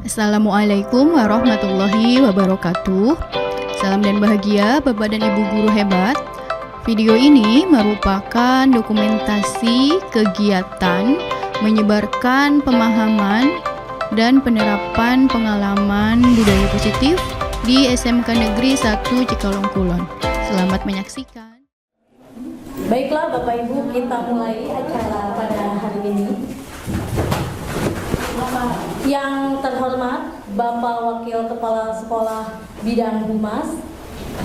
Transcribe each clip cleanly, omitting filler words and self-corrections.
Assalamualaikum warahmatullahi wabarakatuh. Salam dan bahagia Bapak dan Ibu guru hebat. Video ini merupakan dokumentasi kegiatan menyebarkan pemahaman dan penerapan pengalaman budaya positif di SMK Negeri 1 Cikalong Kulon. Selamat menyaksikan. Baiklah Bapak Ibu, kita mulai acara pada hari ini. Yang terhormat Bapak Wakil Kepala Sekolah Bidang Humas,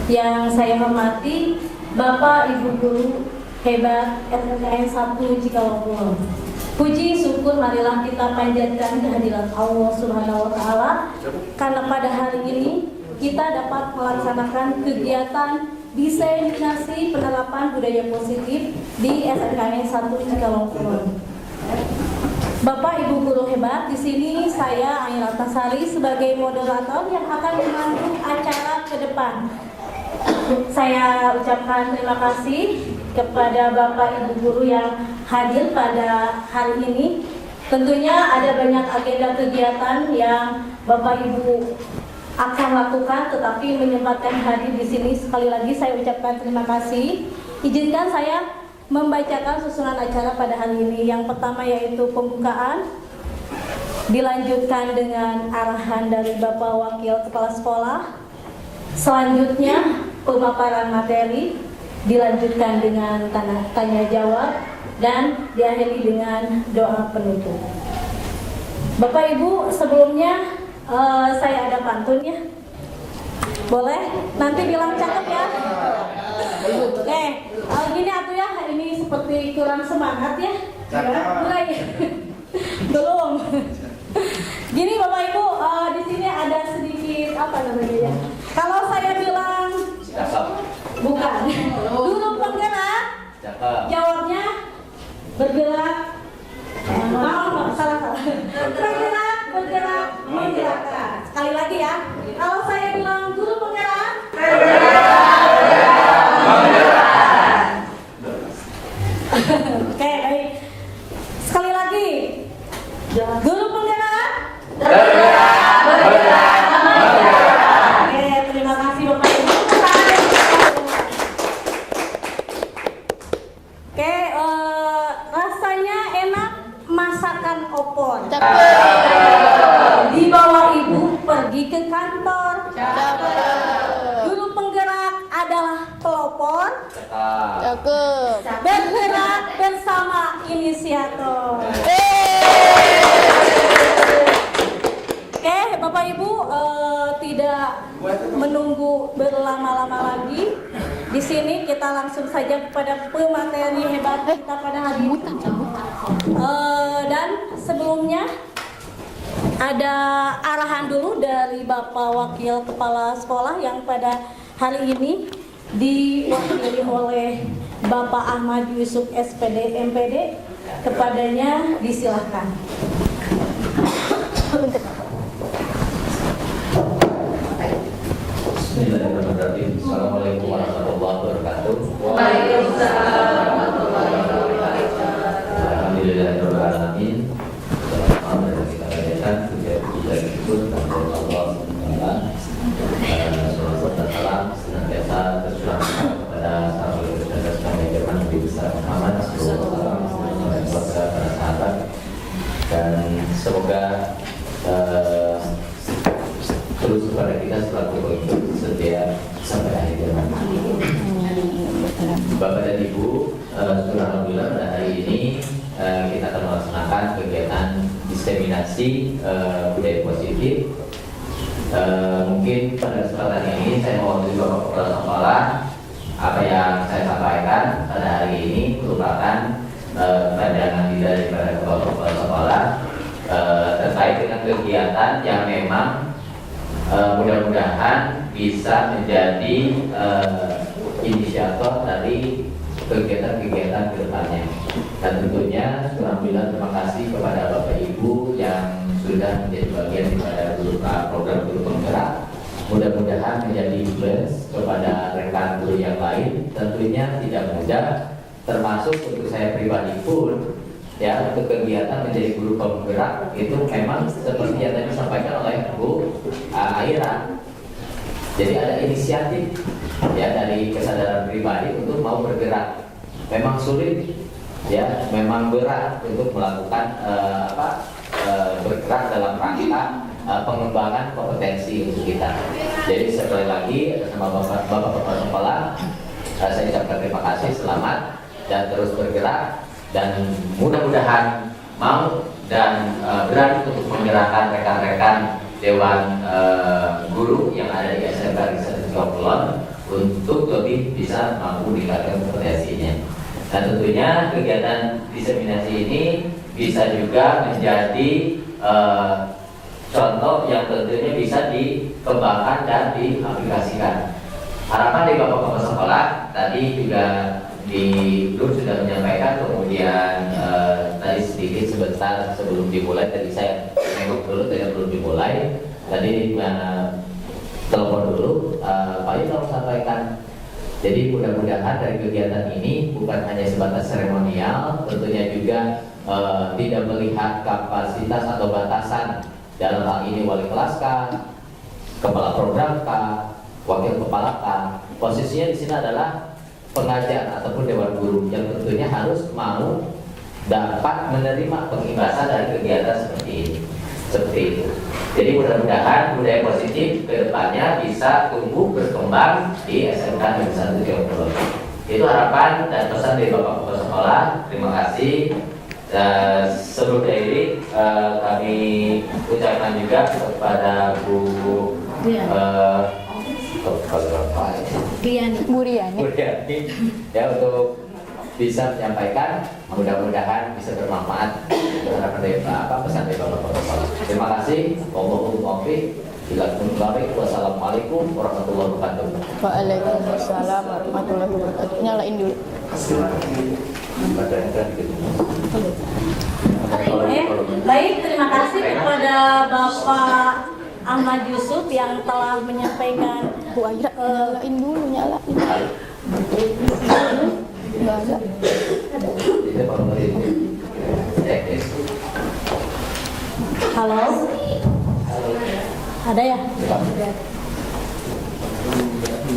yang saya hormati Bapak Ibu Guru Hebat SMK 1 Cikalong Kulon. Puji syukur marilah kita panjatkan kehadiran Allah Subhanahu wa Ta'ala, karena pada hari ini kita dapat melaksanakan kegiatan diseminasi penerapan budaya positif di SMK 1 Cikalong Kulon. Bapak Ibu guru hebat, di sini saya Ainul Tasari sebagai moderator yang akan memandu acara ke depan. Saya ucapkan terima kasih kepada Bapak Ibu guru yang hadir pada hari ini. Tentunya ada banyak agenda kegiatan yang Bapak Ibu akan lakukan, tetapi menyempatkan hadir di sini. Sekali lagi saya ucapkan terima kasih. Izinkan saya membacakan susunan acara pada hari ini. Yang pertama yaitu pembukaan, dilanjutkan dengan arahan dari Bapak Wakil Kepala Sekolah. Selanjutnya pemaparan materi, dilanjutkan dengan tanya jawab, dan diakhiri dengan doa penutup. Bapak Ibu, sebelumnya saya ada pantun ya. Boleh? Nanti bilang cakep ya. Oke, gini atuh ya, ini seperti kurang semangat ya. Mulai. Belum. Gini Bapak Ibu, di sini ada sedikit apa namanya ya? Kalau saya bilang bukan. Dulu penggerak. Jawabnya bergerak. Salah. Bergerak, menggerakkan. Sekali lagi ya. Kalau saya bilang guru penggerak. Oke, baik. Sekali lagi. Guru penggerak. Oke, terima kasih Bapak Ibu. Oke, rasanya enak masakan opor. Dibawa ibu pergi ke kantor. Guru penggerak adalah pelopor. Bergerak bersama inisiator. Oke, Bapak Ibu, tidak menunggu berlama-lama lagi. Di sini kita langsung saja kepada pemateri hebat kita pada hari ini. Dan sebelumnya ada arahan dulu dari Bapak Wakil Kepala Sekolah yang pada hari ini diwakili oleh Bapak Ahmad Yusuf SPD MPD. Kepadanya disilahkan. Bismillahirrahmanirrahim. Assalamualaikum warahmatullahi wabarakatuh. Waalaikumsalam warahmatullahi wabarakatuh. Alhamdulillahirabbil alamin. Alhamdulillah kita panjatkan puji dan syukur kepada Allah Subhanahu wa taala. Senantiasa tercurah kepada sahabat dan sahabat Nabi besar Muhammad sallallahu alaihi wasallam, para sahabat, dan semoga terus kepada kita selalu pengikut setia sampai akhir zaman. Bapak dan Ibu, alhamdulillah pada hari ini kita akan melaksanakan kegiatan diseminasi budaya positif. Mungkin pada kesempatan ini saya mau dari Bapak Kepala Sekolah, apa yang saya sampaikan pada hari ini merupakan pandangan dari Bapak Kepala Sekolah terkait dengan kegiatan yang memang mudah-mudahan bisa menjadi inisiator dari kegiatan-kegiatan ke depannya. Dan tentunya alhamdulillah terima kasih kepada Bapak Ibu yang sudah menjadi bagian daripada program guru penggerak. Mudah-mudahan menjadi influence kepada rekan guru yang lain. Tentunya tidak mudah, termasuk untuk saya pribadi pun ya, untuk kegiatan menjadi guru penggerak itu memang seperti yang tadi disampaikan oleh kelahiran. Jadi ada inisiatif ya dari kesadaran pribadi untuk mau bergerak. Memang sulit ya, memang berat untuk melakukan bergerak dalam rangka pengembangan kompetensi untuk kita. Jadi sekali lagi sama Bapak Kepala Sekolah, saya ucapkan terima kasih, selamat dan terus bergerak, dan mudah-mudahan mau dan berani untuk menggerakkan rekan-rekan Dewan Guru yang ada di SMK Ristek Kulon untuk lebih bisa mampu meningkatkan kompetensinya. Dan tentunya kegiatan diseminasi ini bisa juga menjadi contoh yang tentunya bisa dikembangkan dan diaplikasikan. Harapan dari Bapak Kepala Sekolah tadi juga di grup sudah menyampaikan, kemudian tadi sedikit sebentar sebelum dimulai tadi saya nengok dulu belum dimulai, tadi telepon dulu, Pak Yu tolong sampaikan. Jadi mudah-mudahan dari kegiatan ini bukan hanya sebatas seremonial, tentunya juga tidak melihat kapasitas atau batasan, dalam hal ini wali kelas kah, kepala program kah, wakil kepala kah. Posisinya di sini adalah pengajar ataupun dewan guru yang tentunya harus mau dapat menerima pengimbasan dari kegiatan seperti ini, seperti itu. Jadi mudah-mudahan budaya positif ke depannya bisa tumbuh berkembang di SMK Negeri 1 Jawa Timur. Itu harapan dan pesan dari Bapak Kepala Sekolah. Terima kasih. Sebelum dari kami ucapkan juga kepada Bu Riani ya untuk bisa menyampaikan, mudah-mudahan bisa bermanfaat terhadap pesan dari Bapak Kepala Sekolah. Terima kasih. Wassalamualaikum warahmatullahi wabarakatuh. Waalaikumsalam warahmatullahi wabarakatuh. Nyalain dulu. Baik, terima kasih kepada Bapak Ahmad Yusuf yang telah menyampaikan. Bu Aira, nyalain dulu, nyalain. Nggak ada. Halo? Ada ya?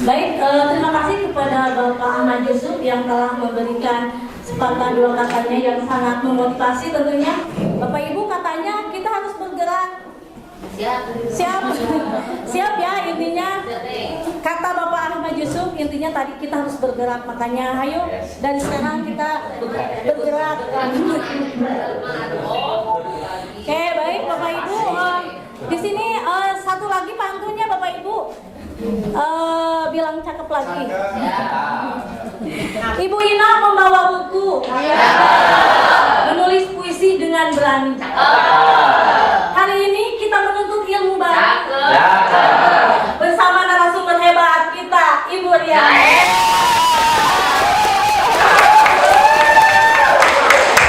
Baik, terima kasih kepada Bapak Ahmad Yusuf yang telah memberikan sepatah dua katanya yang sangat memotivasi tentunya. Bapak Ibu katanya kita harus bergerak. Siap ya, intinya kata Bapak Ahmad Yusuf, intinya tadi kita harus bergerak, makanya ayo dari sekarang kita bergerak. Oke, baik Bapak Ibu, di sini satu lagi pantunnya Bapak Ibu, bilang cakep lagi. Ibu Ina membawa buku, menulis puisi dengan berani. Hari ini kita menuntut ilmu baru bersama narasumber hebat kita, Ibu Riani.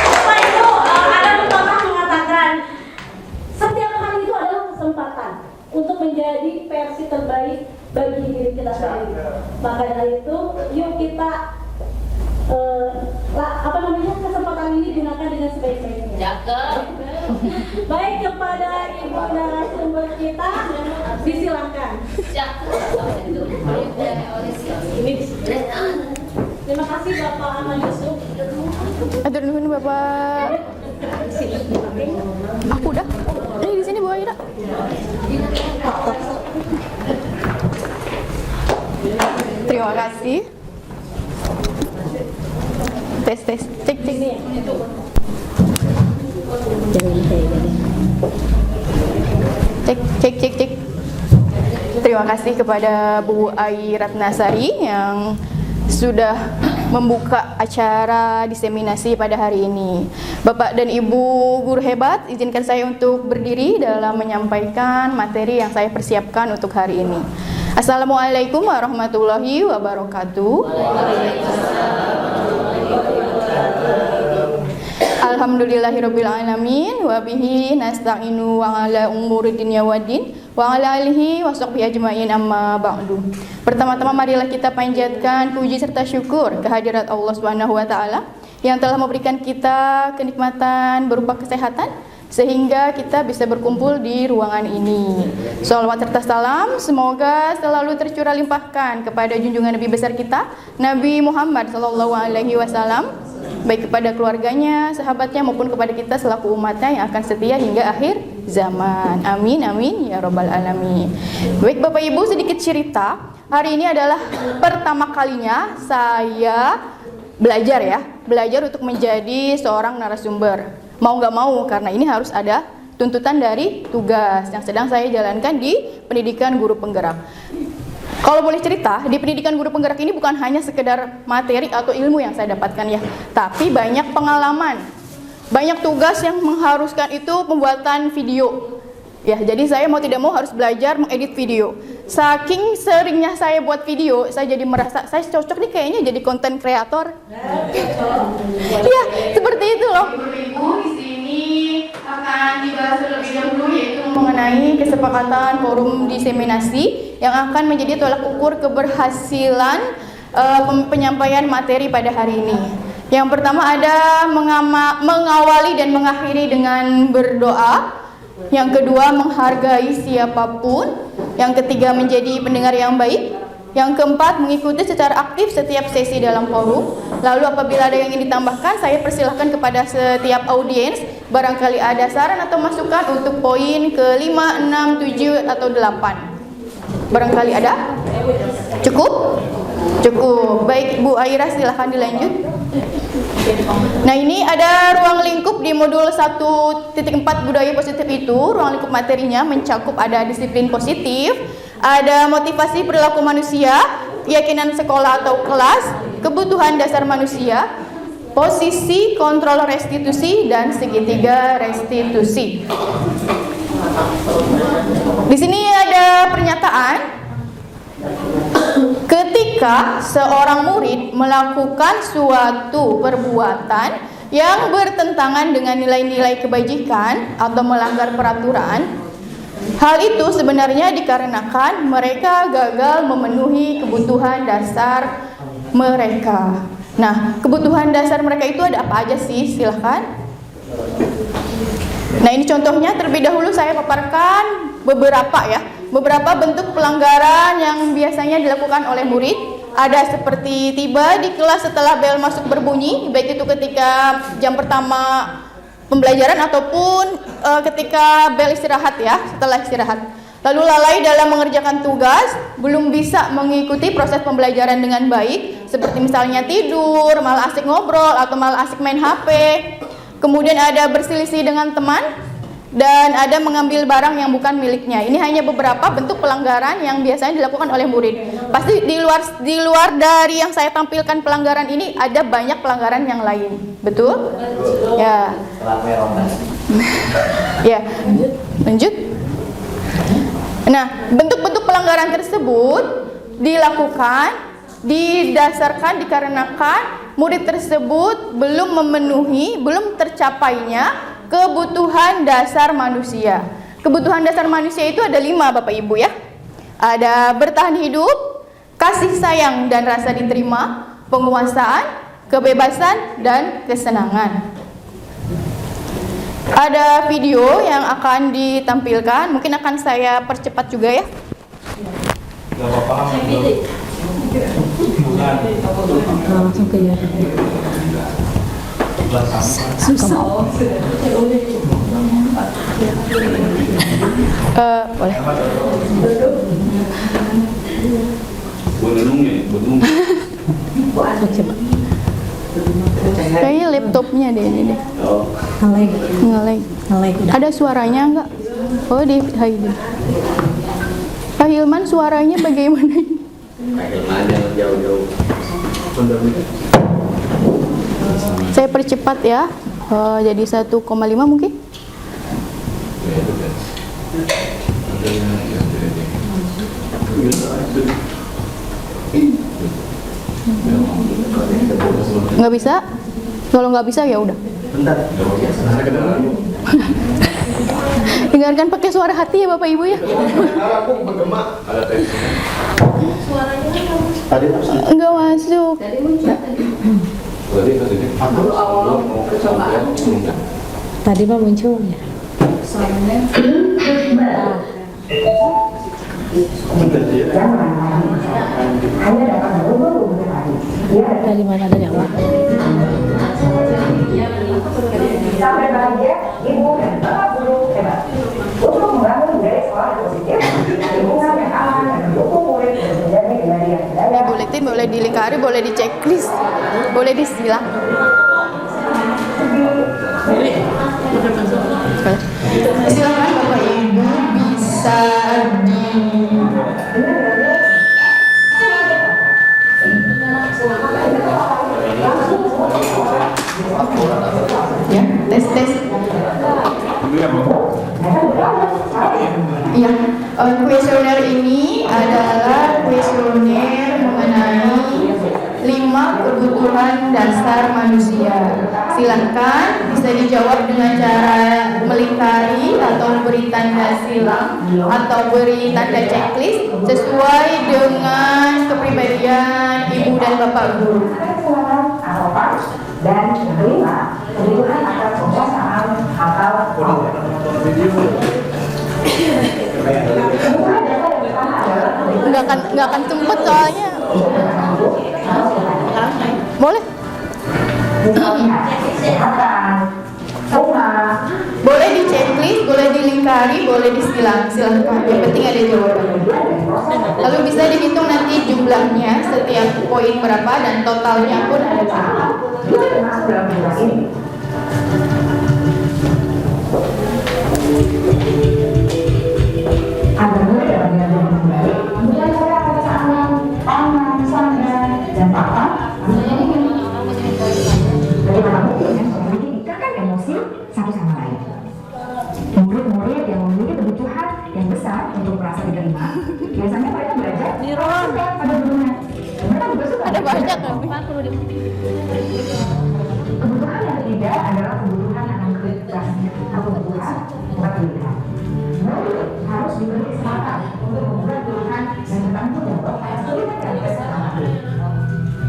Bapak Ibu, ada pepatah mengatakan setiap hari itu adalah kesempatan untuk menjadi versi terbaik bagi diri kita sendiri. Maka dari itu, yuk kita kesempatan ini gunakan dengan sebaik-baiknya. Baik, kepada Ibu narasumber kita, disilakan. Terima kasih Bapak Ahmad Yusuf. Atur nuhun Bapak. Aku udah. Di sini Bu Aira. Terima kasih. Tes cek nih. Cek. Terima kasih kepada Bu Ai Ratnasari yang sudah membuka acara diseminasi pada hari ini. Bapak dan Ibu guru hebat, izinkan saya untuk berdiri dalam menyampaikan materi yang saya persiapkan untuk hari ini. Assalamualaikum warahmatullahi wabarakatuh. Alhamdulillahirabbil alamin wa bihi nasta'inu wa ala umuri dunya waddin wa ala alihi wa sahbihi ajmain amma ba'du. Pertama-tama marilah kita panjatkan puji serta syukur kehadirat Allah Subhanahu wa taala yang telah memberikan kita kenikmatan berupa kesehatan sehingga kita bisa berkumpul di ruangan ini. Shalawat serta salam semoga selalu tercurah limpahkan kepada junjungan Nabi besar kita, Nabi Muhammad SAW, baik kepada keluarganya, sahabatnya maupun kepada kita selaku umatnya yang akan setia hingga akhir zaman. Amin amin ya robbal alamin. Baik Bapak Ibu, sedikit cerita. Hari ini adalah pertama kalinya saya belajar untuk menjadi seorang narasumber. Mau nggak mau, karena ini harus ada tuntutan dari tugas yang sedang saya jalankan di pendidikan guru penggerak. Kalau boleh cerita, di pendidikan guru penggerak ini bukan hanya sekedar materi atau ilmu yang saya dapatkan ya, tapi banyak pengalaman, banyak tugas yang mengharuskan itu pembuatan video. Ya, jadi saya mau tidak mau harus belajar mengedit video. Saking seringnya saya buat video, saya jadi merasa saya cocok nih kayaknya jadi konten kreator. Ya, seperti itu loh. Ibu di sini akan dibahas terlebih dahulu yaitu mengenai kesepakatan forum diseminasi yang akan menjadi tolak ukur keberhasilan penyampaian materi pada hari ini. Yang pertama ada mengawali dan mengakhiri dengan berdoa. Yang kedua menghargai siapapun. Yang ketiga menjadi pendengar yang baik. Yang keempat mengikuti secara aktif setiap sesi dalam forum. Lalu apabila ada yang ingin ditambahkan, saya persilahkan kepada setiap audiens barangkali ada saran atau masukan untuk poin ke 5, 6, 7 atau 8. Barangkali ada? Cukup? Cukup. Baik Bu Aira, silahkan dilanjut. Nah, ini ada ruang lingkup di modul 1.4 budaya positif itu. Ruang lingkup materinya mencakup ada disiplin positif, ada motivasi perilaku manusia, keyakinan sekolah atau kelas, kebutuhan dasar manusia, posisi kontrol restitusi, dan segitiga restitusi. Di sini ada pernyataan. Ketika seorang murid melakukan suatu perbuatan yang bertentangan dengan nilai-nilai kebajikan atau melanggar peraturan, hal itu sebenarnya dikarenakan mereka gagal memenuhi kebutuhan dasar mereka. Nah, kebutuhan dasar mereka itu ada apa aja sih? Silahkan. Nah, ini contohnya. Terlebih dahulu saya paparkan beberapa bentuk pelanggaran yang biasanya dilakukan oleh murid. Ada seperti tiba di kelas setelah bel masuk berbunyi, baik itu ketika jam pertama pembelajaran ataupun ketika bel istirahat ya, setelah istirahat. Lalu lalai dalam mengerjakan tugas, belum bisa mengikuti proses pembelajaran dengan baik, seperti misalnya tidur, malah asik ngobrol atau malah asik main HP. Kemudian ada berselisih dengan teman, dan ada mengambil barang yang bukan miliknya. Ini hanya beberapa bentuk pelanggaran yang biasanya dilakukan oleh murid. Pasti di luar dari yang saya tampilkan pelanggaran ini ada banyak pelanggaran yang lain. Betul? Ya. Ya. Lanjut. Nah, bentuk-bentuk pelanggaran tersebut didasarkan dikarenakan murid tersebut belum tercapainya kebutuhan dasar manusia. Kebutuhan dasar manusia itu ada 5 Bapak Ibu ya. Ada bertahan hidup, kasih sayang dan rasa diterima, penguasaan, kebebasan, dan kesenangan. Ada video yang akan ditampilkan, mungkin akan saya percepat juga ya. Kayaknya laptopnya deh ini deh. Ngelag. Ada suaranya enggak? Oh, di Haidin. Pak Hilman, suaranya bagaimana ini? Pak Hilman yang jauh-jauh. Saya percepat ya. Jadi 1,5 mungkin. Nggak bisa? Kalau nggak bisa ya udah. Dengarkan pakai suara hati ya Bapak Ibu ya. Nggak masuk. Tadi mah muncul ya. Dari mana, dari awal? Sampai bahagia, ibu dan bapak guru hebat untuk membangun budaya sekolah yang positif, lingkungan yang aman dan mendukung murid untuk menjadi pribadi yang Di berdaya. buletin boleh dilingkari, boleh di checklist, boleh disilang. Silakan Bapak Ibu bisa di ya tes. Iya, kuesioner ini adalah kuesioner mengenai 5 kebutuhan dasar manusia. Silahkan bisa dijawab dengan cara melingkari atau beri tanda silang atau beri tanda checklist sesuai dengan kepribadian ibu dan bapak guru. Dan yang kelima, kebutuhan akan kebiasaan atau Nggak akan sempet soalnya. Boleh? Boleh di checklist, boleh dilingkari, boleh disilang. Silahkan. Yang penting ada jawabannya. Lalu bisa dihitung nanti jumlahnya, setiap poin berapa dan totalnya pun ada. Agar murid dapat belajar dengan baik, kemudian mereka akan bisa aman, sadar, dan paham. Bagaimana mungkin memiliki ikatan emosi satu sama lain? Murid-murid yang memiliki kebutuhan yang besar untuk merasa diterima, biasanya mereka belajar suka pada gurunya. Mereka juga suka. Ada banyak kan? Kebutuhan yang ketiga adalah kebutuhan akan kebebasan atau kebutuhan bukan pilihan. Murid harus diberi kesempatan untuk membuat pilihan dan bertanggung jawab atas pilihan yang mereka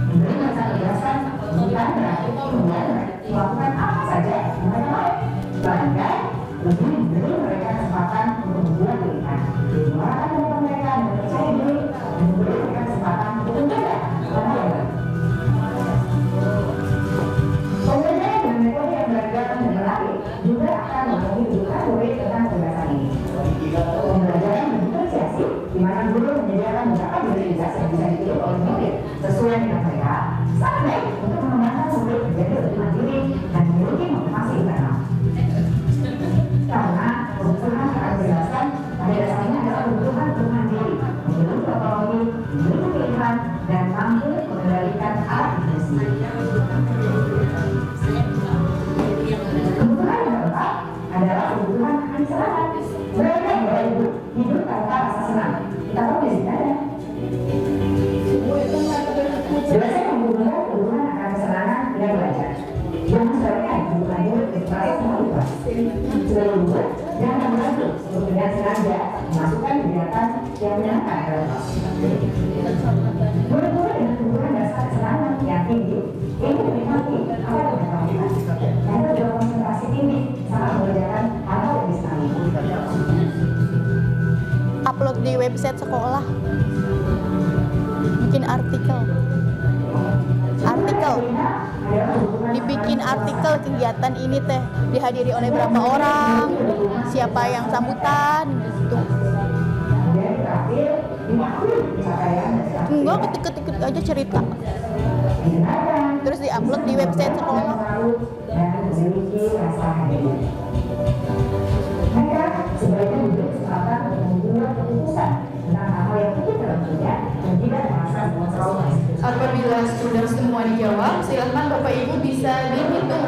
diberi masa kebebasan bukan berarti kemudian melakukan apa saja yang mereka mau, bahkan lebih diberi mereka kesempatan untuk membuat pilihan, menyuarakan pendapat mereka dan percaya diri, dan memberi mereka kesempatan untuk menjaga mana yang baik. Pembelajaran dengan metode yang beragam dan menarik juga akan memenuhi kebutuhan murid tentang kebebasan ini. Pembelajaran berdiferensiasi, di mana guru menyediakan beberapa jenis yang bisa dipilih oleh murid sesuai dengan mereka, sangat baik untuk mengembangkan murid menjadi lebih mandiri dan memiliki motivasi internal. Karena kebutuhan akan kebebasan pada dasarnya adalah kebutuhan untuk mandiri, memiliki otonomi, memiliki pilihan, dan mampu mengendalikan arah definisi. Kebutuhan yang keempat adalah kebutuhan akan kesenangan. Mereka yang Bapak Ibu hidup tanpa rasa senang. Kita tahu di sini ada. Jelasnya membutuhkan kebutuhan akan kesenangan dengan belajar. Yang sebenarnya kebutuhan murid merasa terlupa. Sebagai guru, jangan membantu untuk dengan sengaja memasukkan kegiatan yang menyenangkan dalam kelas. Murid-murid dengan kebutuhan dasar kesenangan yang tinggi ini menikmati apa yang mereka lakukan. Mereka juga konsentrasi tinggi saat mengerjakan hal-hal yang disenangi. Upload di website sekolah. Bikin artikel. Dibikin artikel kegiatan ini teh dihadiri oleh berapa orang, siapa yang sambutan gitu. Enggak, ketik-ketik aja cerita. Terus diupload di website sekolah. Mereka sebaiknya diberi kesempatan untuk membuat keputusan tentang hal yang mungkin dalam hidupnya dan tidak merasa trauma. Apabila sudah semua dijawab, silakan Bapak Ibu bisa dihitung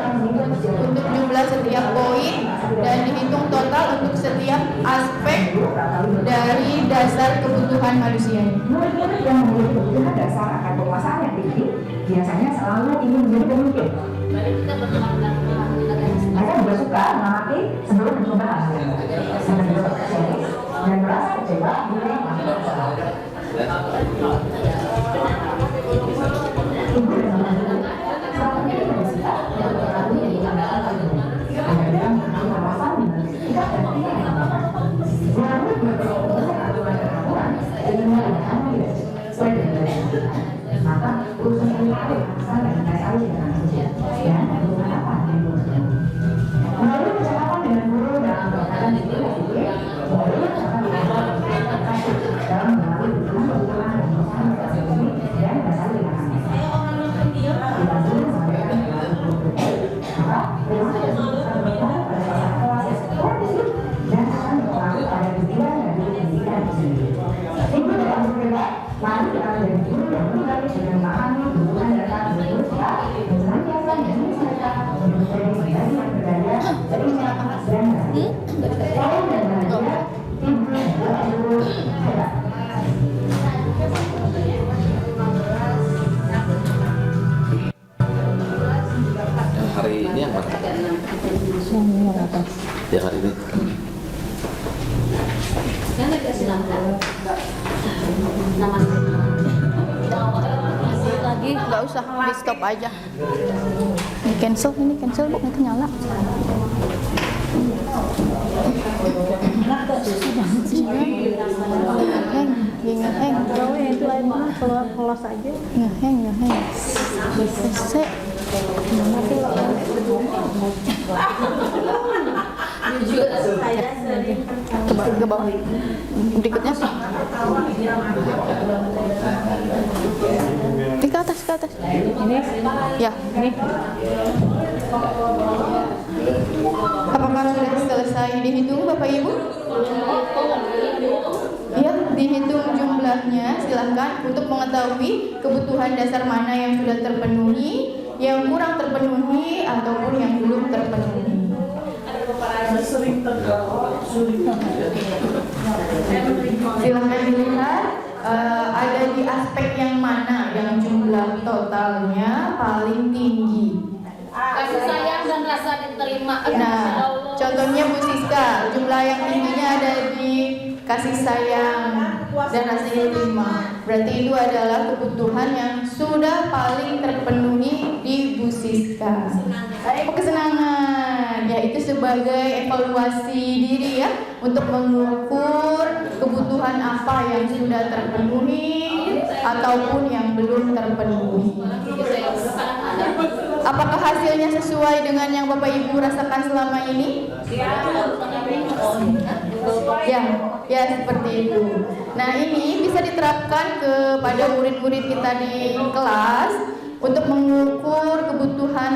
untuk jumlah setiap poin dan dihitung total untuk setiap aspek dari dasar kebutuhan manusia. Murid-murid yang memiliki kebutuhan dasar akan penguasaan yang tinggi biasanya selalu ingin menjadi pemimpin. Mereka juga suka mengamati sebelum mencoba hal yang baru, sampai juga perfeksionis dan merasa kecewa bila melakukan kesalahan. Ibu dan bapak guru selamanya bersikap dan berlaku yang diandalkan oleh guru agar dia memahami alasan dan sikap dan bukan dengan memahami kebutuhan dasar manusia dan senantiasa menjadi mereka menjadi pribadi yang berdaya, beriman, dan bahagia. Salam dan bahagia, Ibu Bapak Ibu hebat. Hari ini yang mana? Yang atas. Yang hari ini. Lagi nggak usah, di stop aja. Ini cancel bukan itu nyala. Heng. Kalau yang itu lain mah keluar saja. Heng. Bisa. Ke bawah. Berikutnya. Ini ke atas. Ini? Ya. Ini. Apakah sudah selesai dihitung Bapak Ibu? Ya, dihitung jumlahnya. Silahkan untuk mengetahui kebutuhan dasar mana yang sudah terpenuhi, yang kurang terpenuhi, ataupun yang belum terpenuhi. Silahkan dilihat ada di aspek yang mana yang jumlah totalnya paling tinggi. Kasih sayang dan rasa diterima. Nah, contohnya Bu Siska, jumlah yang tingginya ada di kasih sayang dan rasa diterima. Berarti itu adalah kebutuhan yang sudah paling terpenuhi di Bu Siska. Kesenangan, yaitu sebagai evaluasi diri ya, untuk mengukur kebutuhan apa yang sudah terpenuhi ataupun yang belum terpenuhi. Apakah hasilnya sesuai dengan yang Bapak Ibu rasakan selama ini? Ya seperti itu. Nah, ini bisa diterapkan kepada murid-murid kita di kelas untuk mengukur kebutuhan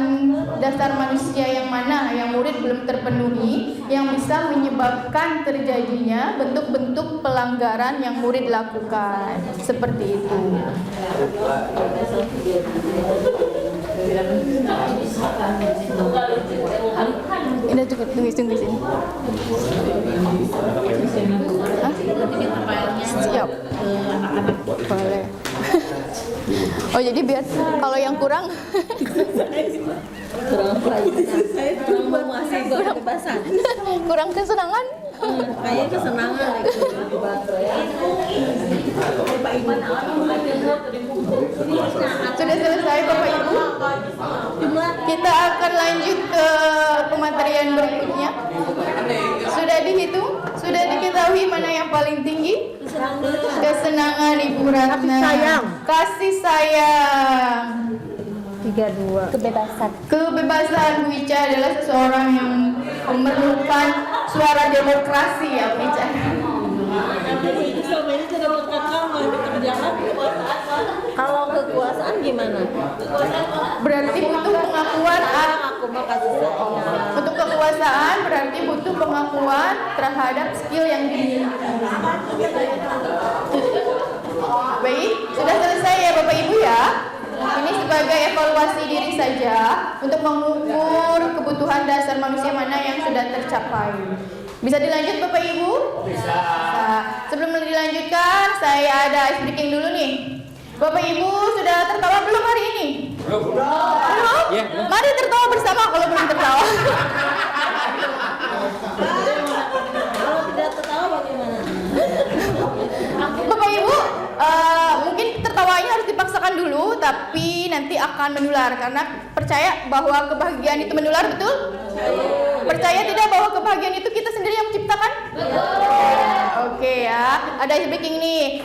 dasar manusia yang mana yang murid belum terpenuhi, yang bisa menyebabkan terjadinya bentuk-bentuk pelanggaran yang murid lakukan. Seperti itu. Ini cukup, tunggu sini. Hah? Siap. Boleh. Oh, jadi biar kalau yang kurang kurang kesenangan. Kayaknya kesenangan. Sudah selesai Bapak Ibu. Kita akan lanjut ke pematerian berikutnya. Sudah dihitung? Sudah diketahui mana yang paling tinggi? Kesenangan Ibu Ratna. Kasih sayang. 32. Kebebasan Bu Ica adalah seseorang yang memerlukan suara demokrasi ya Bu Ica. Kalau kekuasaan gimana? Berarti butuh pengakuan. Aku mau kasih sayang. Untuk kekuasaan berarti butuh pengakuan terhadap skill yang dimiliki. Baik, sudah selesai ya Bapak Ibu ya. Ini sebagai evaluasi diri saja untuk mengukur kebutuhan dasar manusia mana yang sudah tercapai. Bisa dilanjut Bapak Ibu? Bisa. Sebelum dilanjutkan, saya ada ice breaking dulu nih. Bapak Ibu sudah tertawa belum hari ini? Belum? Mari tertawa bersama kalau belum tertawa. Kalau tidak tertawa bagaimana? Bapak Ibu, mungkin tertawanya harus dipaksakan dulu, tapi nanti akan menular karena percaya bahwa kebahagiaan itu menular, betul? Percaya tidak bahwa kebahagiaan itu kita sendiri yang menciptakan? Oke ya, ada ice breaking nih.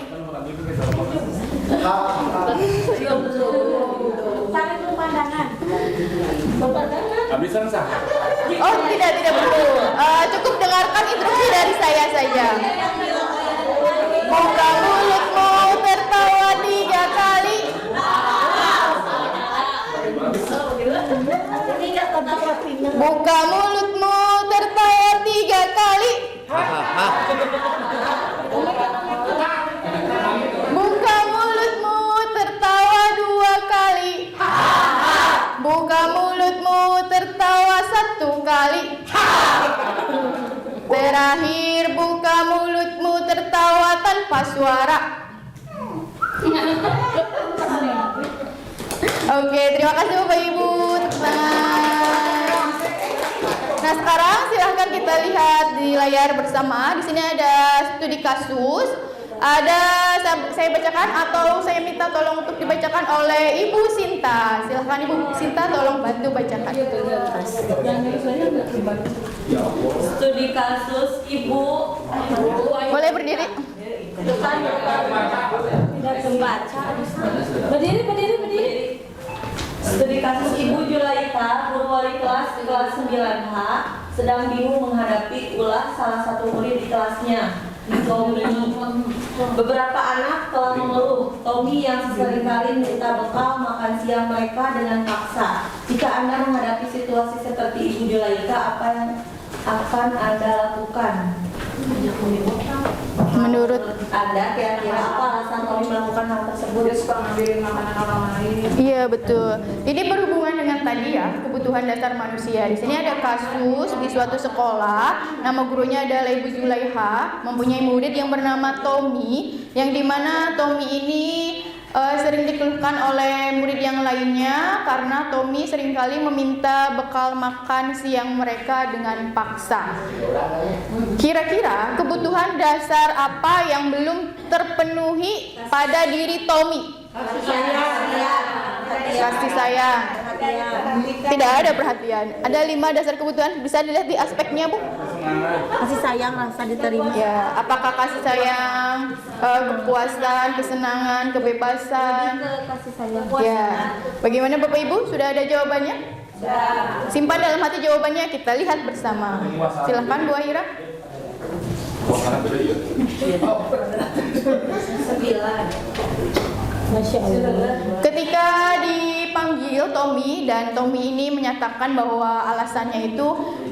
Saling pemandangan. Oh tidak betul. Cukup dengarkan instruksi dari saya saja. Buka mulutmu, tertawa 3 kali. Buka mulutmu, tertawa 3 kali. Buka mulutmu, tertawa Paswara. Oke, terima kasih Bapak Ibu. Tepuk tangan. Nah, sekarang silahkan kita lihat di layar bersama. Di sini ada studi kasus. Ada saya bacakan atau saya minta tolong untuk dibacakan oleh Ibu Sinta. Silahkan Ibu Sinta tolong bantu bacakan. Studi kasus Ibu. Boleh berdiri. Tidak membaca. Berdiri. Studi kasus Ibu Julaika, guru wali kelas 9H, sedang bingung menghadapi ulah salah satu murid di kelasnya, Tommy. Beberapa anak telah mengeluh Tommy yang seringkali minta bekal makan siang mereka dengan paksa. Jika Anda menghadapi situasi seperti Ibu Julaika, apa yang akan Anda lakukan? Menurut Anda kira-kira apa alasan Tommy melakukan hal tersebut? Dia suka ngambilin makanan orang lain. Iya betul. Ini berhubungan dengan tadi ya, kebutuhan dasar manusia. Di sini ada kasus di suatu sekolah, nama gurunya adalah Ibu Zulaiha, mempunyai murid yang bernama Tommy, yang dimana Tommy ini sering dikeluhkan oleh murid yang lainnya karena Tommy seringkali meminta bekal makan siang mereka dengan paksa. Kira-kira kebutuhan dasar apa yang belum terpenuhi pada diri Tommy? Kasih sayang. Tidak ada perhatian. Ada 5 dasar kebutuhan, bisa dilihat di aspeknya, Bu. Kasih sayang, rasa diterima. Ya, apakah kasih sayang, kepuasan, kesenangan, kebebasan? Kasih sayang. Ya. Bagaimana Bapak Ibu? Sudah ada jawabannya? Simpan dalam hati jawabannya, kita lihat bersama. Silahkan Bu Ahira. Ketika dipanggil Tommy, dan Tommy ini menyatakan bahwa alasannya itu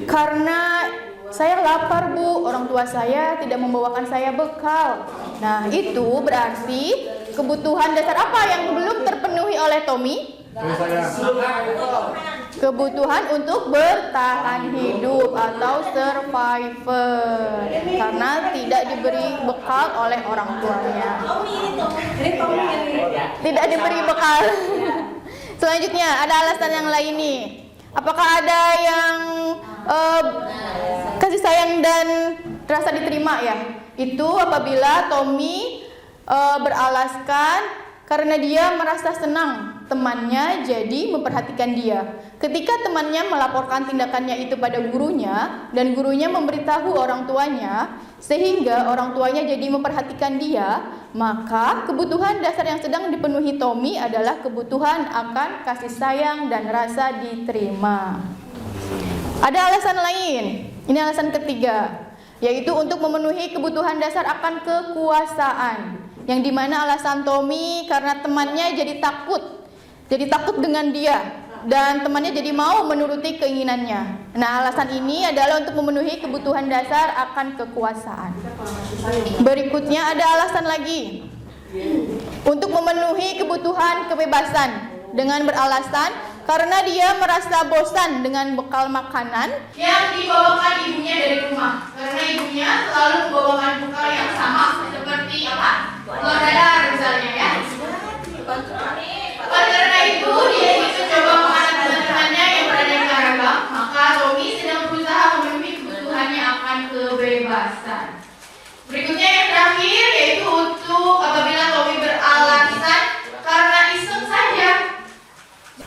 karena saya lapar Bu, orang tua saya tidak membawakan saya bekal. Nah, itu berarti kebutuhan dasar apa yang belum terpenuhi oleh Tommy? Kebutuhan untuk bertahan hidup atau survivor, karena tidak diberi bekal oleh orang tuanya. Tidak diberi bekal. Selanjutnya ada alasan yang lain nih. Apakah ada yang kasih sayang dan rasa diterima ya? Itu apabila Tommy beralaskan karena dia merasa senang temannya jadi memperhatikan dia. Ketika temannya melaporkan tindakannya itu pada gurunya dan gurunya memberitahu orang tuanya sehingga orang tuanya jadi memperhatikan dia, maka kebutuhan dasar yang sedang dipenuhi Tommy adalah kebutuhan akan kasih sayang dan rasa diterima. Ada alasan lain. Ini alasan ketiga, yaitu untuk memenuhi kebutuhan dasar akan kekuasaan. Yang dimana alasan Tommy karena temannya jadi takut dengan dia dan temannya jadi mau menuruti keinginannya. Nah, alasan ini adalah untuk memenuhi kebutuhan dasar akan kekuasaan. Berikutnya ada alasan lagi untuk memenuhi kebutuhan kebebasan dengan beralasan karena dia merasa bosan dengan bekal makanan yang dibawakan ibunya dari rumah. Karena ibunya selalu membawakan bekal yang sama seperti apa? Telur dadar misalnya ya. Karena itu dia ingin mencoba makanan teman-temannya yang beraneka ragam, maka Tommy sedang berusaha memenuhi kebutuhannya akan kebebasan. Berikutnya yang terakhir yaitu untuk apabila Tommy beralasan karena iseng saja.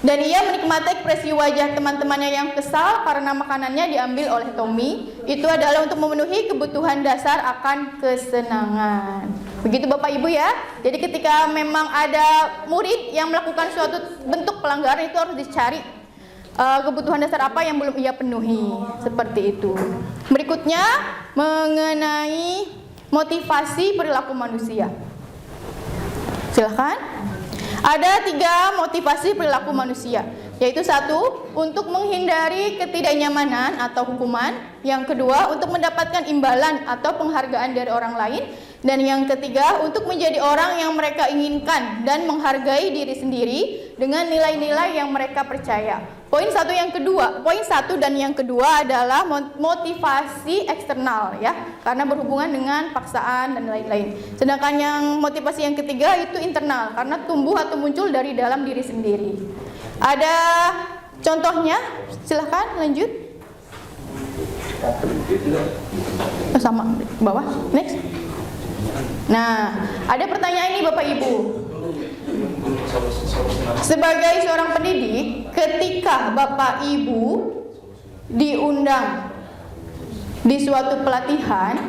Dan ia menikmati ekspresi wajah teman-temannya yang kesal karena makanannya diambil oleh Tommy. Itu adalah untuk memenuhi kebutuhan dasar akan kesenangan. Begitu Bapak Ibu ya. Jadi ketika memang ada murid yang melakukan suatu bentuk pelanggaran, itu harus dicari kebutuhan dasar apa yang belum ia penuhi. Seperti itu. Berikutnya mengenai motivasi perilaku manusia. Silahkan. Ada 3 motivasi perilaku manusia, yaitu 1, untuk menghindari ketidaknyamanan atau hukuman, yang kedua, untuk mendapatkan imbalan atau penghargaan dari orang lain, dan yang ketiga, untuk menjadi orang yang mereka inginkan dan menghargai diri sendiri dengan nilai-nilai yang mereka percaya. Poin satu dan yang kedua adalah motivasi eksternal ya, karena berhubungan dengan paksaan dan lain-lain. Sedangkan yang motivasi yang ketiga itu internal, karena tumbuh atau muncul dari dalam diri sendiri. Ada contohnya? Silahkan lanjut. Sama bawah, next. Nah, ada pertanyaan ini Bapak Ibu. Sebagai seorang pendidik, ketika Bapak Ibu diundang di suatu pelatihan,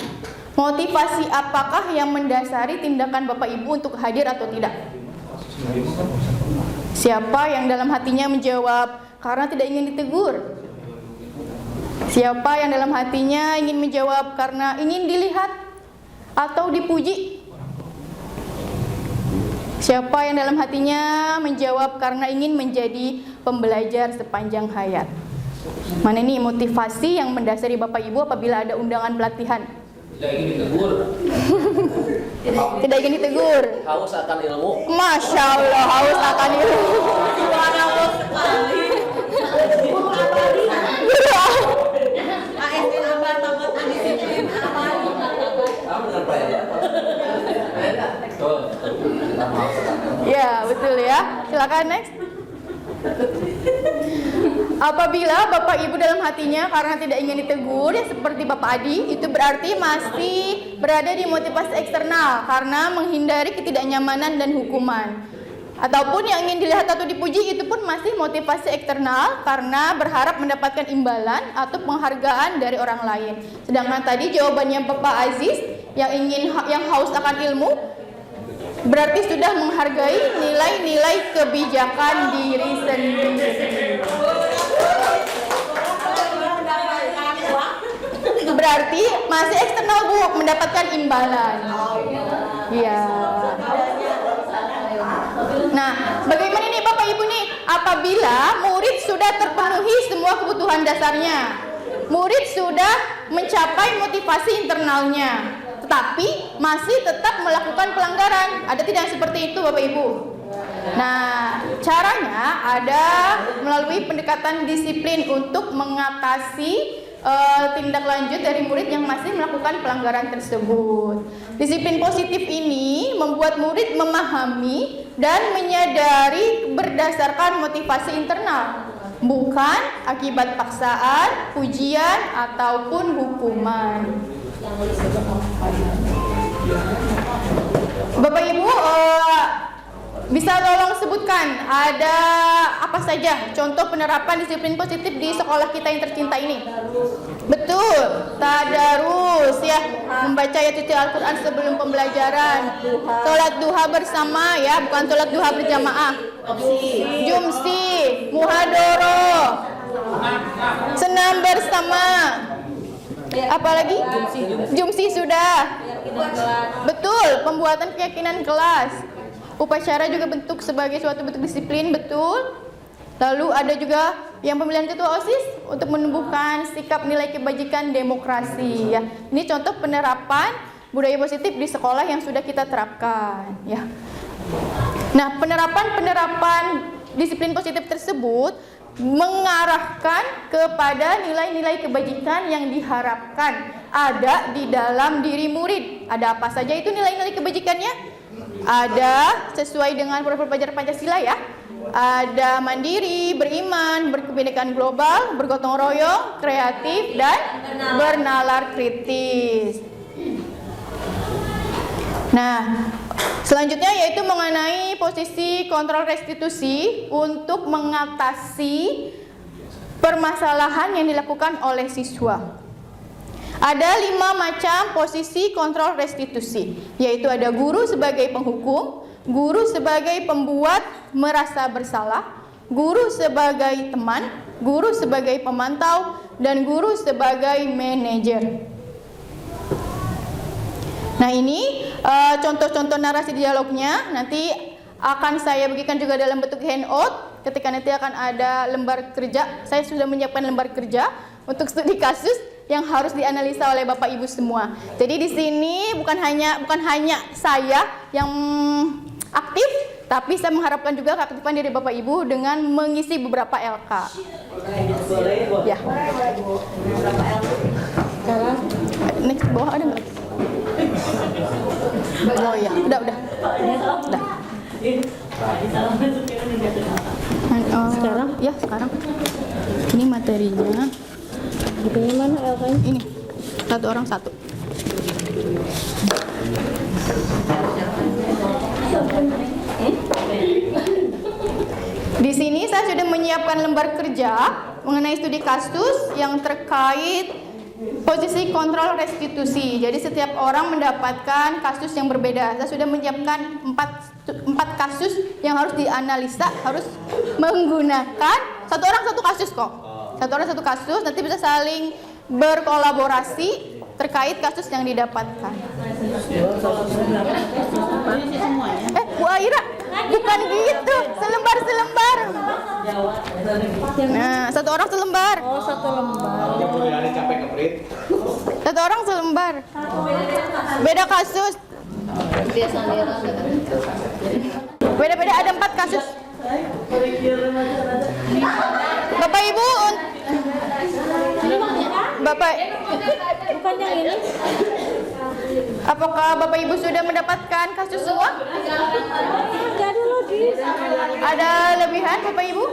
motivasi apakah yang mendasari tindakan Bapak Ibu untuk hadir atau tidak? Siapa yang dalam hatinya menjawab karena tidak ingin ditegur? Siapa yang dalam hatinya ingin menjawab karena ingin dilihat atau dipuji? Siapa yang dalam hatinya menjawab karena ingin menjadi pembelajar sepanjang hayat? Mana ini motivasi yang mendasari Bapak Ibu apabila ada undangan pelatihan? Tidak ingin ditegur. Tidak ingin ditegur. Haus akan ilmu. Masya Allah, haus akan ilmu. Ya, betul ya. Silakan next. Apabila Bapak Ibu dalam hatinya karena tidak ingin ditegur ya seperti Bapak Adi, itu berarti masih berada di motivasi eksternal karena menghindari ketidaknyamanan dan hukuman. Ataupun yang ingin dilihat atau dipuji itu pun masih motivasi eksternal karena berharap mendapatkan imbalan atau penghargaan dari orang lain. Sedangkan tadi jawabannya Bapak Aziz yang haus akan ilmu berarti sudah menghargai nilai-nilai kebijakan diri sendiri. Berarti masih eksternal Bu, mendapatkan imbalan. Iya. Nah, bagaimana nih Bapak Ibu nih apabila murid sudah terpenuhi semua kebutuhan dasarnya, murid sudah mencapai motivasi internalnya, tetapi masih tetap melakukan pelanggaran. Ada tidak seperti itu Bapak Ibu? Nah, caranya ada melalui pendekatan disiplin untuk mengatasi tindak lanjut dari murid yang masih melakukan pelanggaran tersebut. Disiplin positif ini membuat murid memahami dan menyadari berdasarkan motivasi internal, bukan akibat paksaan, pujian, ataupun hukuman. Bapak Ibu bisa tolong sebutkan ada apa saja contoh penerapan disiplin positif di sekolah kita yang tercinta ini? Betul, tadarus ya, membaca ayat suci Al-Quran sebelum pembelajaran, sholat duha bersama ya, bukan sholat duha berjamaah, jumsi, muhadoro, senam bersama, apalagi? Jumsi sudah. Betul, pembuatan keyakinan kelas. Upacara juga bentuk sebagai suatu bentuk disiplin, betul. Lalu ada juga yang pemilihan ketua OSIS untuk menumbuhkan sikap nilai kebajikan demokrasi ya. Ini contoh penerapan budaya positif di sekolah yang sudah kita terapkan ya. Nah, penerapan disiplin positif tersebut mengarahkan kepada nilai-nilai kebajikan yang diharapkan ada di dalam diri murid. Ada apa saja itu nilai-nilai kebajikannya? Ada sesuai dengan program pelajaran Pancasila ya. Ada mandiri, beriman, berkebinekaan global, bergotong royong, kreatif, dan bernalar kritis. Nah, selanjutnya yaitu mengenai posisi kontrol restitusi untuk mengatasi permasalahan yang dilakukan oleh siswa. Ada 5 macam posisi kontrol restitusi, yaitu ada guru sebagai penghukum, guru sebagai pembuat merasa bersalah, guru sebagai teman, guru sebagai pemantau, dan guru sebagai manajer. Nah, ini contoh-contoh narasi dialognya nanti akan saya bagikan juga dalam bentuk handout. Ketika nanti akan ada lembar kerja, saya sudah menyiapkan lembar kerja untuk studi kasus yang harus dianalisa oleh Bapak Ibu semua. Jadi di sini bukan hanya saya yang aktif, Tapi saya mengharapkan juga keaktifan dari Bapak Ibu dengan mengisi beberapa LK. Ya. Sekarang Next bawah ada nggak? Oh iya, udah. Sekarang? Ya sekarang. Ini materinya. bukunya mana LK-nya? Ini satu orang satu. Di sini saya sudah menyiapkan lembar kerja mengenai studi kasus yang terkait posisi kontrol restitusi. Jadi setiap orang mendapatkan kasus yang berbeda. Saya sudah menyiapkan 4 kasus yang harus dianalisa, harus menggunakan satu orang satu kasus kok. Satu orang satu kasus, nanti bisa saling berkolaborasi terkait kasus yang didapatkan. Bu Aira, bukan gitu, selembar. Nah, satu orang selembar. Oh, satu lembar. Satu orang selembar. Beda kasus. Beda-beda, ada 4 kasus. Bapak Ibu, Bapak, Bukan yang ini. apakah Bapak Ibu sudah mendapatkan kasus semua? Enggak ada lagi. Ada lebihan Bapak Ibu?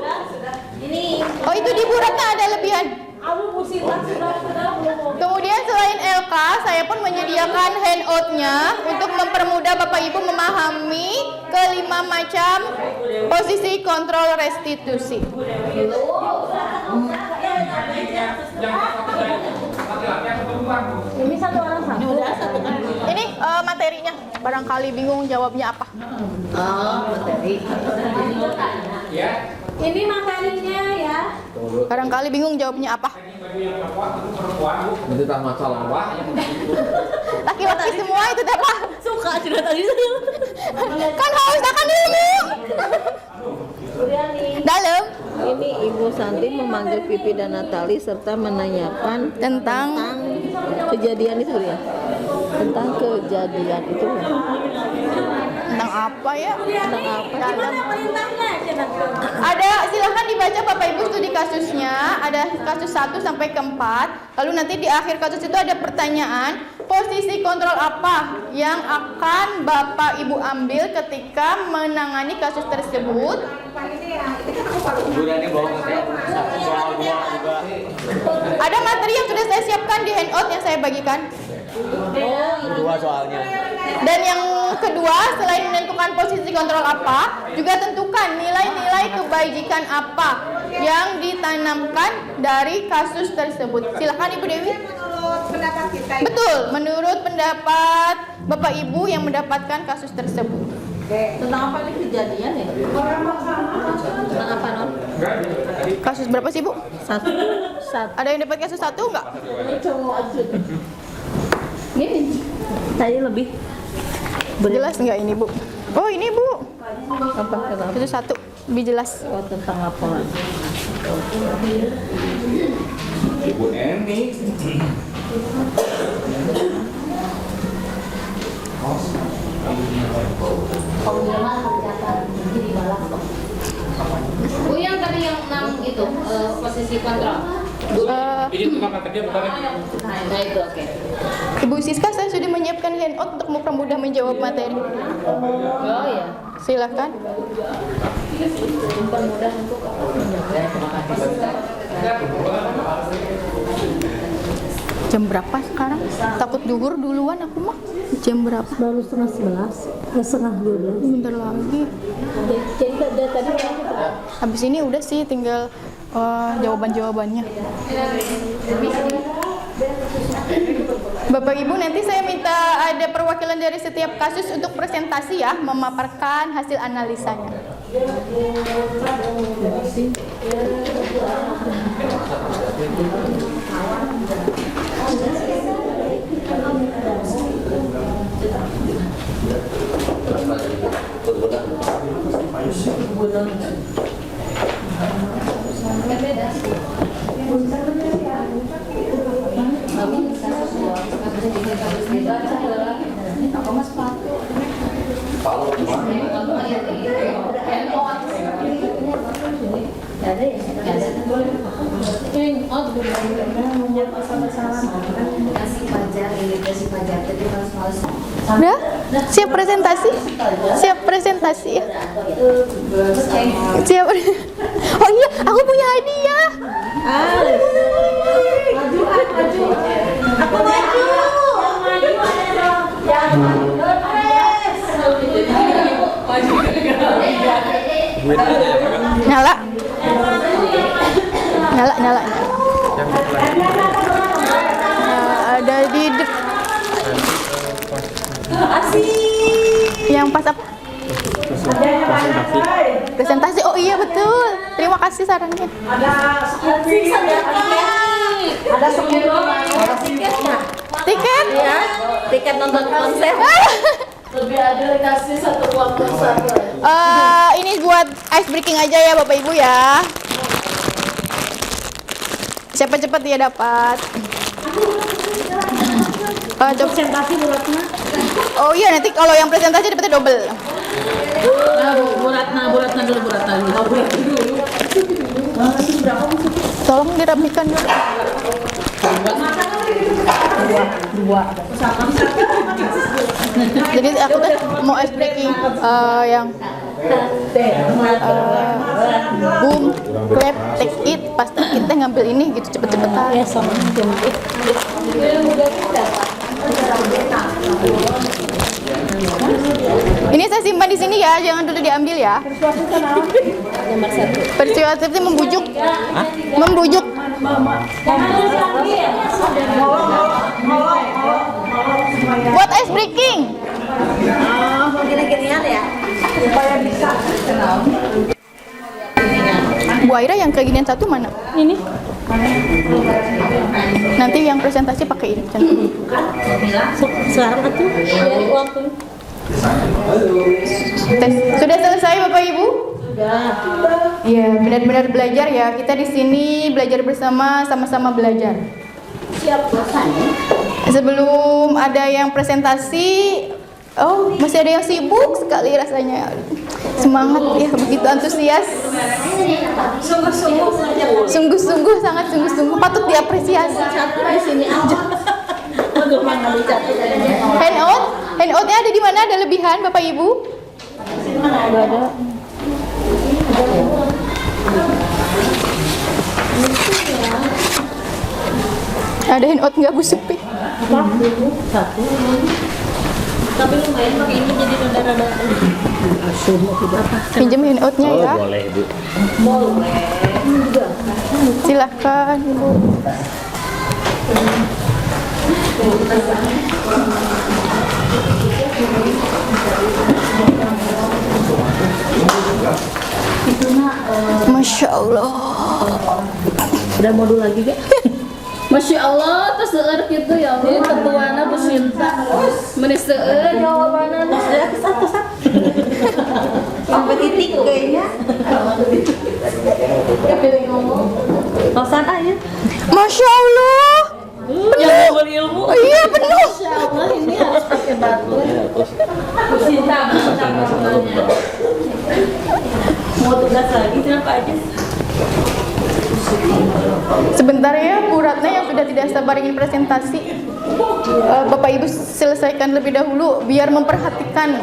Oh, itu di buratnya ada lebihan. Aduh, musibah sudah belum. Kemudian selain LK, saya pun menyediakan handout-nya untuk mempermudah Bapak Ibu memahami ke-5 macam posisi kontrol restitusi. Ini satu orang satu. Ini materinya, barangkali bingung jawabnya apa. Ini materinya ya. Barangkali bingung jawabnya apa. Itu tak masalah wah. Laki-laki semua itu dapat. Suka sudah tadi. Kan haus akan ilmu. Dalam Ini Ibu Santi memanggil Pipi dan Natali serta menanyakan tentang kejadian itu ya. Tentang kejadian itu ya. tentang apa ya? Tentang apa? Dalam. Perintahnya aja nanti. Ada, silahkan dibaca Bapak Ibu studi kasusnya. Ada kasus 1 sampai ke 4. Lalu nanti di akhir kasus itu ada pertanyaan, posisi kontrol apa yang akan Bapak Ibu ambil ketika menangani kasus tersebut. Ada materi yang sudah saya siapkan di handout yang saya bagikan. Dua soalnya. Dan yang kedua, selain menentukan posisi kontrol apa, juga tentukan nilai-nilai kebajikan apa yang ditanamkan dari kasus tersebut. Silakan Ibu Dewi. Menurut pendapat kita Betul, menurut pendapat Bapak Ibu yang mendapatkan kasus tersebut. Tentang apa ini kejadian ya? Tentang apa non? Kasus berapa sih Bu? Satu. Ada yang dapat kasus 1 enggak? Ini tadi lebih. Jelas enggak ini Bu? Oh ini Bu, Apa kenapa? kasus 1 lebih jelas. Oh, tentang laporan. Ibu Eni. Bu yang tadi yang 6 itu posisi kontrol. Ini tukang kerja bukan? Nah itu oke. Ibu Siska, saya sudah menyiapkan handout untuk mempermudah menjawab materi. Oh ya. Silakan. Mempermudah untuk Jam berapa sekarang? Takut duhur duluan aku mah. Jam berapa? Baru setengah 11, setengah 12. Bentar lagi. Jadi tadi Habis ini udah sih, tinggal jawaban-jawabannya. Bapak Ibu, nanti saya minta ada perwakilan dari setiap kasus untuk presentasi ya, memaparkan hasil analisanya. Kalau Udah? Siap presentasi? Siap presentasi ya? Siap. Oh iya, aku punya hadiah. Aku maju. Nyala. Nyala. Ada di yang pas apa? Presentasi. Oh iya betul. Terima kasih sarannya. Ada tiketnya. Tiket? Ya, tiket nonton konser. Lebih ada dikasih 1 uang besar. Ini buat ice breaking aja ya Bapak Ibu ya. Cepat-cepat dia dapat. Presentasi Bu Ratna. Oh iya, nanti kalau yang presentasi dapetnya double. Bu Ratna dulu. Tolong dirapikan dulu. Dua. Jadi aku tuh mau ice breaking yang boom, clap, take it. Pas kita ngambil ini gitu cepet-cepetan. Ya sama. Ini saya simpan di sini ya, jangan dulu diambil ya. Nomor 1. Persuasif itu membujuk. Membujuk. Buat ice breaking. Gini-ginian ya. Bu Aira yang kayak ginian satu mana? Ini. Nanti yang presentasi pakai ini. Sekarang aku waktu. Tes. Sudah selesai Bapak Ibu? Sudah. Iya, benar-benar belajar ya. Kita di sini belajar bersama, sama-sama belajar. Siap bosannya. Sebelum ada yang presentasi, oh masih ada yang sibuk sekali rasanya. Semangat ya, begitu antusias. Sungguh-sungguh, sangat sungguh-sungguh. Patut diapresiasi. Di sini aja. Aduh, mana dicatat. Handoutnya ada di mana? Ada lebihan Bapak Ibu? Enggak ada. Ada handout nggak Bu Supi? Satu. Tapi lumayan pakai ini jadi rada-rada. Pinjam handoutnya ya. Boleh Bu. Boleh. Silahkan Ibu. Masya Allah. Ada modul lagi gak? Masya Allah, terus seueur gitu ya Allah. Ketuana Bu Sinta. Menis seueur jawabannya. Sampai titik kayaknya. Kosan aja. Masya Allah. Yang berilmu. Oh, iya penuh. Masya Allah, ini harus pakai batu. Cinta. Mau tugas lagi kenapa aja? Sebentar ya Bu Ratna yang sudah tidak sabar ingin presentasi. Bapak Ibu selesaikan lebih dahulu biar memperhatikan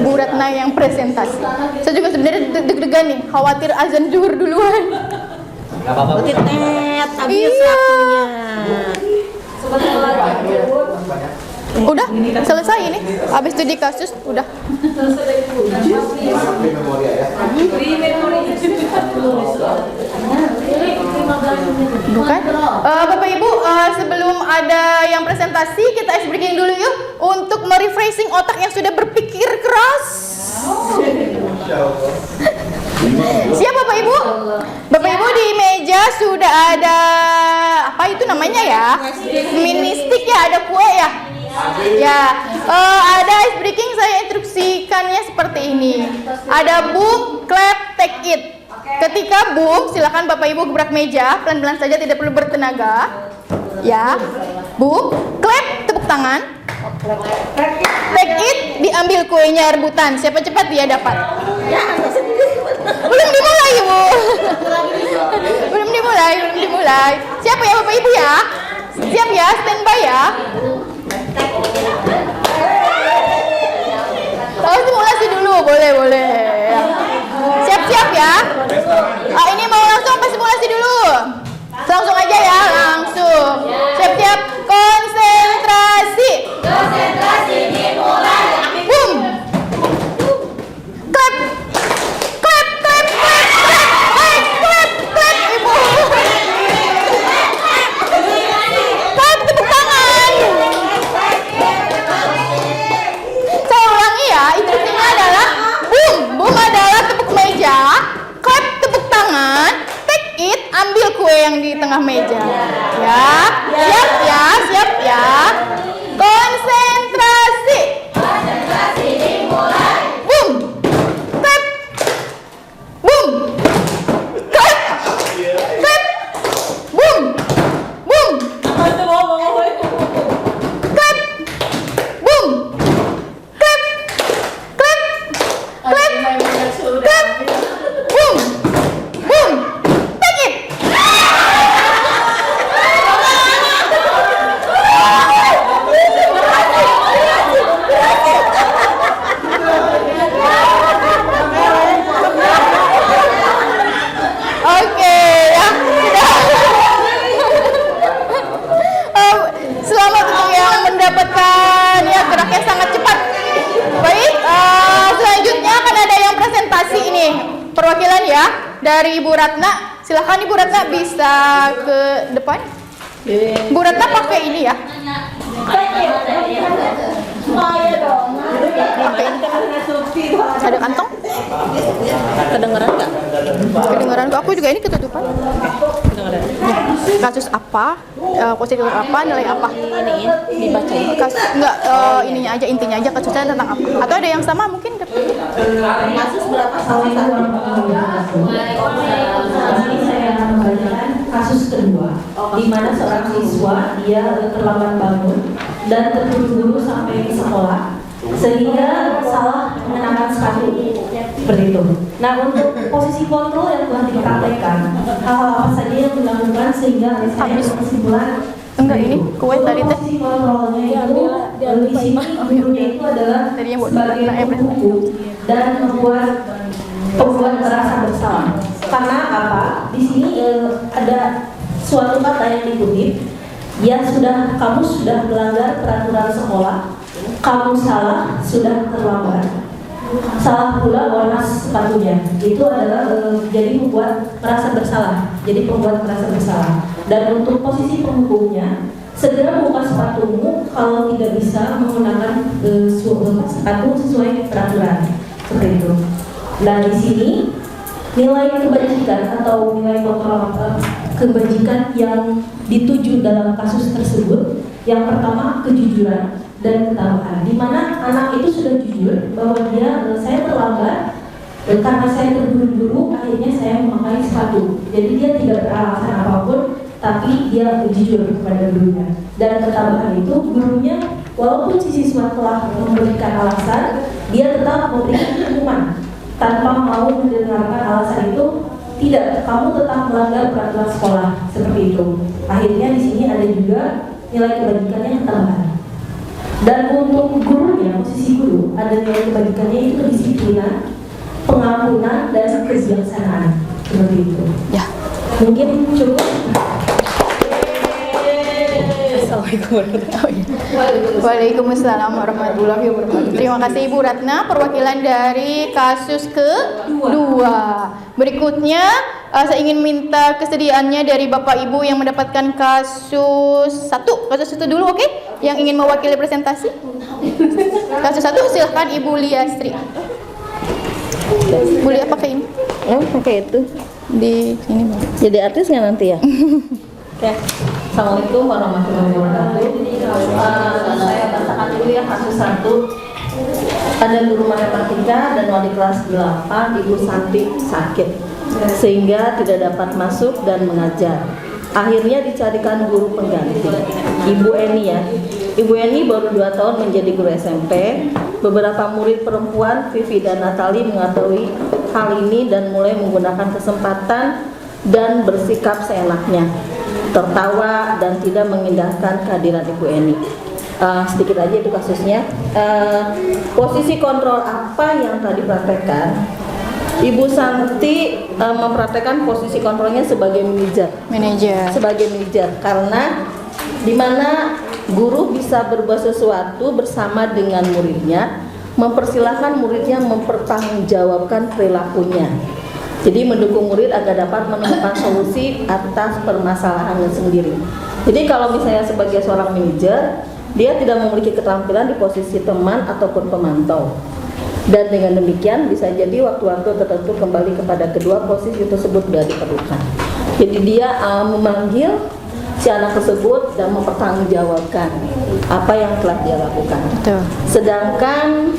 Bu Ratna yang presentasi. Saya juga sebenarnya deg-degan nih, khawatir azan zuhur duluan. Gak apa-apa. Net habis Iya. waktunya. Sebentar lagi. Udah selesai ini. Habis studi kasus udah. Bukan? Bapak Ibu, sebelum ada yang presentasi, kita ice breaking dulu yuk untuk merefreshing otak yang sudah berpikir keras. Siap Bapak Ibu? Bapak Ibu di meja sudah ada apa itu namanya ya? Mini stick ya, ada kue ya? Ya, ada ice breaking, saya instruksikannya seperti ini. Ada boom, clap, take it. Ketika boom, silakan Bapak Ibu gebrak meja, pelan-pelan saja, tidak perlu bertenaga. Ya, boom, clap, tepuk tangan. Take it, diambil kuenya rebutan. Siapa cepat dia dapat. Belum dimulai lagi Bu. Belum dimulai. Siap ya Bapak Ibu ya? Siap ya, standby ya. Simulasi dulu, boleh. Siap-siap ya. Ini mau langsung apa simulasi dulu? Langsung aja ya, langsung. Siap-siap, konsentrasi. Konsentrasi dimulai. Boom. Clap. Ibu. Clap, tepuk tangan. Saya ulangi ya, instruksinya adalah boom. Boom adalah tepuk meja. Clap, tepuk tangan. Take it, ambil kue yang di tengah meja. Ya, siap ya. Konsentrasi. Konsentrasi dimulai. Boom. Clap. Boom. Clap. Boom. Clap. Boom. Clap. Boom. Take it. Oke, ya sudah. Selamat untuk yang mendapatkan ya gerak yang sangat cepat. Baik, selanjutnya akan ada yang presentasi ini perwakilan ya dari Ibu Ratna. Silahkan Ibu Ratna bisa ke depan. Bu Ratna pakai ini ya. Ada kantong? Kedengeran nggak? Kedengaran aku juga ini ketutupan. Kasus apa? Prosedur apa? Nilai apa? Ini dibaca. Enggak, ininya aja, intinya aja kasusnya tentang apa? Atau ada yang sama mungkin? Kasus berapa Ini saya akan membacakan kasus kedua, di mana seorang siswa dia terlambat bangun dan terburu-buru sampai ke sekolah sehingga salah mengenakan sepatu seperti itu. Nah, untuk posisi kontrol yang telah dipraktekkan, hal-hal apa saja yang dilakukan sehingga saya kesimpulan Enggak, ini kue tadi teh. posisi kontrolnya itu di sini gurunya itu adalah sebagai pembuku dan membuat pembuat merasa bersalah. Karena apa? Di sini ada suatu kata yang dikutip, kamu sudah melanggar peraturan sekolah, kamu salah, sudah terlambat, salah pula warna sepatunya. Itu adalah jadi membuat merasa bersalah. Jadi pembuat merasa bersalah. Dan untuk posisi penghukumnya, segera buka sepatumu kalau tidak bisa menggunakan sepatu sesuai peraturan. Seperti itu. Dan di sini nilai kebajikan atau nilai kontrol kebajikan yang dituju dalam kasus tersebut, yang pertama kejujuran dan ketabahan, di mana anak itu sudah jujur bahwa saya terlambat karena saya terburu-buru, akhirnya saya memakai sepatu. Jadi dia tidak beralasan apapun, tapi dia jujur kepada gurunya. Dan ketabahan itu gurunya, walaupun si siswa telah memberikan alasan, dia tetap memberikan hukuman tanpa mau mendengarkan alasan itu. Tidak, kamu tetap melanggar peraturan sekolah, seperti itu. Akhirnya di sini ada juga nilai kebajikannya ketabahan. Dan untuk gurunya, posisi guru, ada nilai kebajikannya itu kedisiplinan, pengampunan, dan kebijaksanaan, seperti itu. Ya. Mungkin cukup. Waalaikumsalam warahmatullahi wabarakatuh. Terima kasih Ibu Ratna, perwakilan dari kasus kedua. Berikutnya saya ingin minta kesediaannya dari Bapak Ibu yang mendapatkan kasus satu dulu, oke? Yang ingin mewakili presentasi. Kasus 1 silahkan Ibu Liastri. Bu Lia pakai ini. Pakai itu. Di sini Bang. Jadi artis nggak nanti ya? Oke, Assalamualaikum warahmatullahi wabarakatuh. Saya bacakan dulu ya kasus 1. Ada guru matematika dan wali kelas 8, Ibu Santi, sakit sehingga tidak dapat masuk dan mengajar. Akhirnya dicarikan guru pengganti, Ibu Eni ya. Ibu Eni baru 2 tahun menjadi guru SMP. Beberapa murid perempuan, Vivi dan Natali, mengetahui hal ini dan mulai menggunakan kesempatan dan bersikap seenaknya, tertawa dan tidak mengindahkan kehadiran Ibu Eni. Sedikit aja itu kasusnya. Posisi kontrol apa yang tadi praktekkan? Ibu Santi mempraktekkan posisi kontrolnya sebagai manajer. Sebagai manajer, karena di mana guru bisa berbuat sesuatu bersama dengan muridnya, mempersilahkan muridnya mempertanggungjawabkan perilakunya. Jadi mendukung murid agar dapat menemukan solusi atas permasalahannya sendiri. Jadi kalau misalnya sebagai seorang manajer, dia tidak memiliki keterampilan di posisi teman ataupun pemantau. Dan dengan demikian bisa jadi waktu-waktu tertentu kembali kepada kedua posisi tersebut tidak diperlukan. Jadi dia memanggil si anak tersebut dan mempertanggungjawabkan apa yang telah dia lakukan. Betul. Sedangkan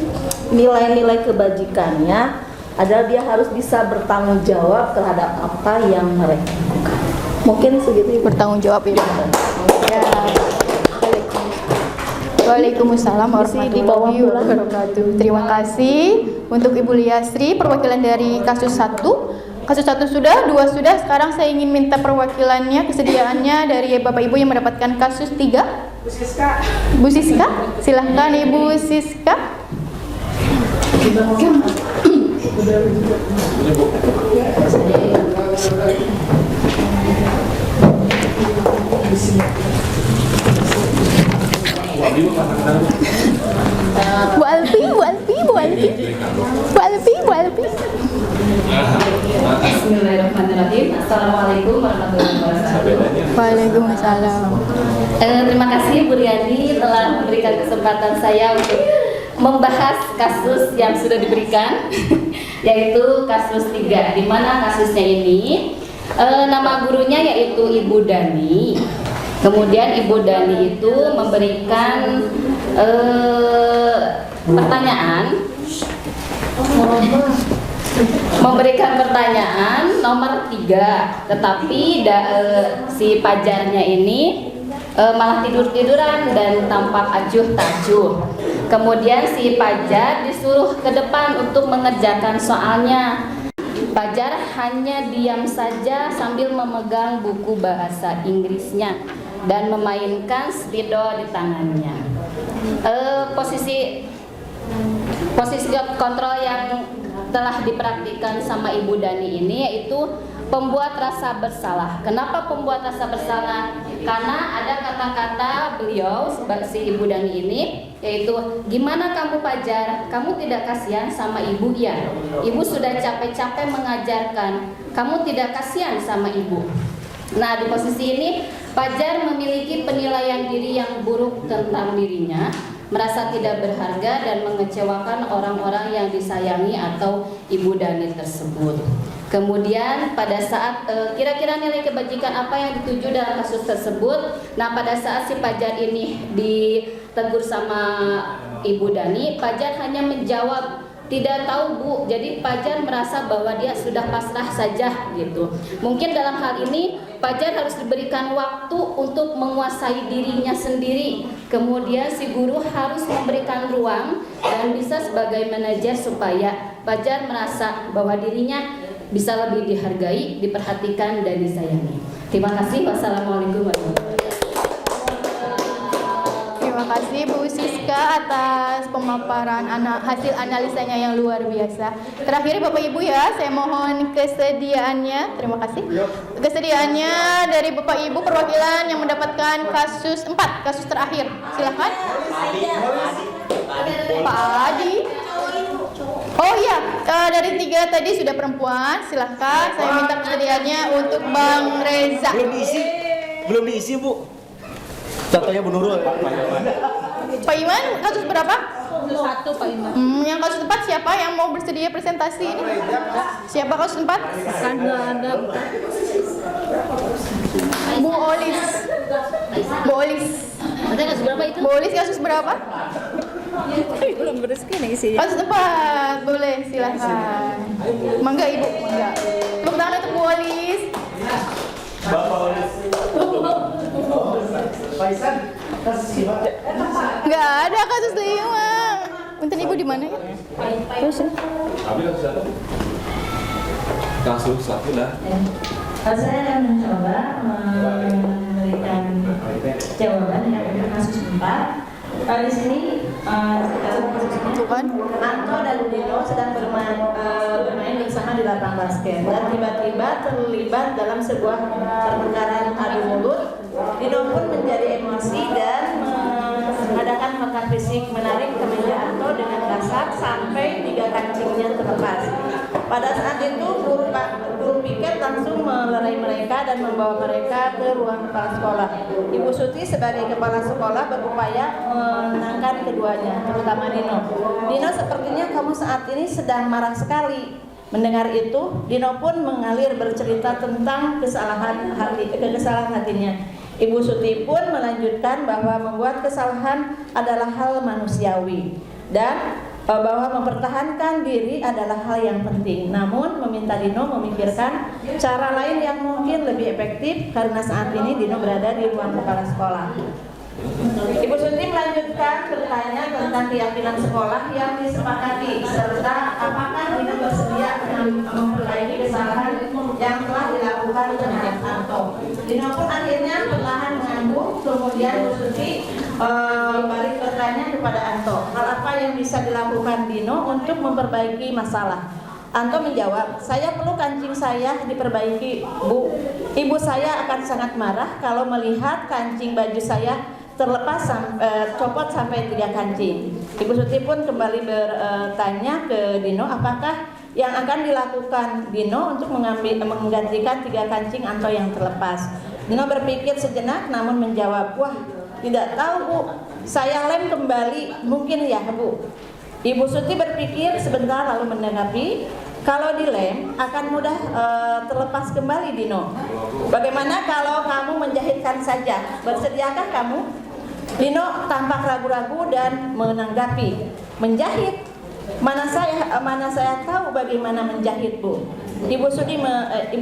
nilai-nilai kebajikannya adalah dia harus bisa bertanggung jawab terhadap apa yang mereka lakukan. Mungkin segitu. Bertanggung jawab ya. Ya. Waalaikumsalam warahmatullahi wabarakatuh. Terima kasih untuk Ibu Liasri perwakilan dari kasus 1. Kasus 1 sudah, 2 sudah. Sekarang saya ingin minta perwakilannya, kesediaannya dari Bapak Ibu yang mendapatkan kasus 3. Bu Siska, silahkan Ibu Siska. Bu Alfi. Bismillahirrahmanirrahim. Assalamualaikum warahmatullahi wabarakatuh. Waalaikumsalam. Terima kasih Bu Riani telah memberikan kesempatan saya untuk membahas kasus yang sudah diberikan, yaitu kasus 3, di mana kasusnya ini nama gurunya yaitu Ibu Dani. Kemudian Ibu Dani itu memberikan pertanyaan nomor 3, tetapi si pajarnya ini malah tidur-tiduran dan tampak acuh tacuh. Kemudian si pajar disuruh ke depan untuk mengerjakan soalnya. Pajar hanya diam saja sambil memegang buku bahasa Inggrisnya dan memainkan spidol di tangannya. Posisi kontrol yang telah dipraktikkan sama Ibu Dani ini yaitu pembuat rasa bersalah. Kenapa pembuat rasa bersalah? Karena ada kata-kata beliau si Ibu Dani ini, yaitu gimana kamu Pajar? Kamu tidak kasihan sama ibu ya? Ibu sudah capek-capek mengajarkan, kamu tidak kasihan sama ibu. Nah, di posisi ini Pajar memiliki penilaian diri yang buruk tentang dirinya, merasa tidak berharga dan mengecewakan orang-orang yang disayangi atau Ibu Dani tersebut. Kemudian pada saat kira-kira nilai kebajikan apa yang dituju dalam kasus tersebut. Nah, pada saat si Pajar ini ditegur sama Ibu Dani, Pajar hanya menjawab tidak tahu Bu. Jadi Pajar merasa bahwa dia sudah pasrah saja gitu. Mungkin dalam hal ini Pajar harus diberikan waktu untuk menguasai dirinya sendiri. Kemudian si guru harus memberikan ruang dan bisa sebagai manajer supaya Pajar merasa bahwa dirinya bisa lebih dihargai, diperhatikan dan disayangi. Terima kasih. Wassalamualaikum warahmatullahi wabarakatuh. Terima kasih Bu Siska atas pemaparan hasil analisanya yang luar biasa. Terakhir Bapak Ibu ya, saya mohon kesediaannya. Terima kasih. Kesediaannya dari Bapak Ibu perwakilan yang mendapatkan kasus 4, kasus terakhir. Silakan. Pak Adi. Oh iya, dari 3 tadi sudah perempuan. Silakan, saya minta kesediaannya untuk Bang Reza. Belum diisi Bu. Contohnya Bu Nurul. Pak Iman, kasus berapa? 1 Pak Iman. Yang kasus 4 siapa yang mau bersedia presentasi ini? Siapa kasus 4? Ada. Bu Olis. Bu Olis. Ada kasus berapa itu? Bu Olis kasus berapa? Belum bereskan nih isinya. Kasus 4, boleh silakan. Mangga Ibu, mangga. Tepuk tangan untuk Bu Olis. Bapak Olis. Faisan, kasus gimana? Nggak ada kasus 5. Unten Ibu di mana ya? Terus. Kasus satu dah. Saya akan mencoba memberikan jawaban yang untuk kasus 4. Di sini kasusnya Anto dan Dino sedang bermain bersama di lapangan basket dan tiba-tiba terlibat dalam sebuah pertengkaran adu mulut. Dino pun menjadi emosi dan mengadakan kontak fisik, menarik kemeja Anto dengan kasar sampai 3 kancingnya terlepas. Pada saat itu guru piket langsung melerai mereka dan membawa mereka ke ruang kepala sekolah. Ibu Suti sebagai kepala sekolah berupaya menenangkan keduanya, terutama Dino. Dino, sepertinya kamu saat ini sedang marah sekali. Mendengar itu, Dino pun mengalir bercerita tentang kesalahan hatinya. Ibu Suti pun melanjutkan bahwa membuat kesalahan adalah hal manusiawi dan bahwa mempertahankan diri adalah hal yang penting. Namun meminta Dino memikirkan cara lain yang mungkin lebih efektif karena saat ini Dino berada di ruang kepala sekolah. Ibu Suti melanjutkan bertanya tentang keyakinan sekolah yang disepakati serta apakah Dino bersedia memperbaiki kesalahan yang telah dilakukan terhadap Anto. Dino pun akhirnya perlahan mengangguk. Kemudian Bu Suti balik bertanya kepada Anto, hal apa yang bisa dilakukan Dino untuk memperbaiki masalah? Anto menjawab, saya perlu kancing saya diperbaiki, Bu. Ibu saya akan sangat marah kalau melihat kancing baju saya terlepas copot sampai 3 kancing. Ibu Suti pun kembali bertanya ke Dino, apakah yang akan dilakukan Dino untuk menggantikan 3 kancing Anto yang terlepas. Dino berpikir sejenak namun menjawab, wah, tidak tahu, Bu. Saya lem kembali, mungkin ya, Bu. Ibu Suti berpikir sebentar lalu menanggapi, kalau dilem akan mudah terlepas kembali, Dino. Bagaimana kalau kamu menjahitkan saja? Bersediakah kamu? Dino tampak ragu-ragu dan menanggapi, menjahit? Mana saya tahu bagaimana menjahit, Bu. Ibu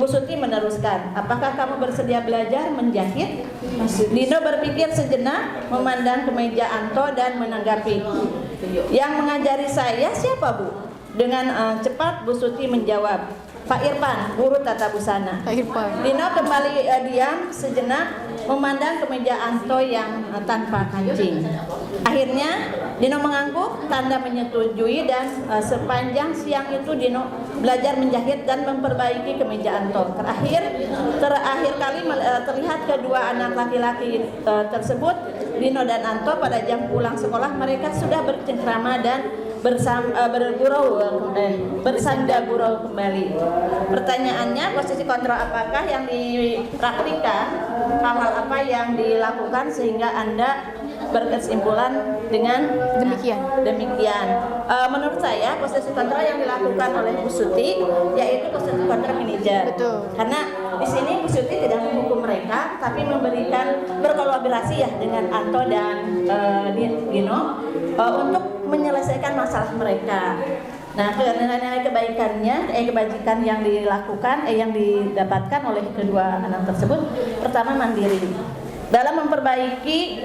Suti meneruskan, apakah kamu bersedia belajar menjahit? Dino berpikir sejenak, memandang ke meja Anto dan menanggapi, yang mengajari saya siapa, Bu? Dengan cepat Bu Suti menjawab, Pak Irfan, guru tata busana. Pak Irfan. Dino kembali diam sejenak, memandang ke meja Anto yang tanpa kancing. Akhirnya Dino mengangguk, tanda menyetujui, dan sepanjang siang itu Dino belajar menjahit dan memperbaiki kemeja Anto. Terakhir kali terlihat kedua anak laki-laki tersebut, Dino dan Anto, pada jam pulang sekolah. Mereka sudah bercengkrama dan bersanda gurau kembali. Pertanyaannya, posisi kontrol apakah yang dipraktikkan, hal-hal apa yang dilakukan sehingga Anda berkesimpulan dengan demikian. Menurut saya posisi kontrol yang dilakukan oleh Bu Suti yaitu posisi kontrol manajer. Betul. Karena di sini Bu Suti tidak menghukum mereka, tapi berkolaborasi ya dengan Anto dan Dino untuk menyelesaikan masalah mereka. Nah, nilai-nilai kebajikan yang dilakukan, yang didapatkan oleh kedua anak tersebut, pertama mandiri. Dalam memperbaiki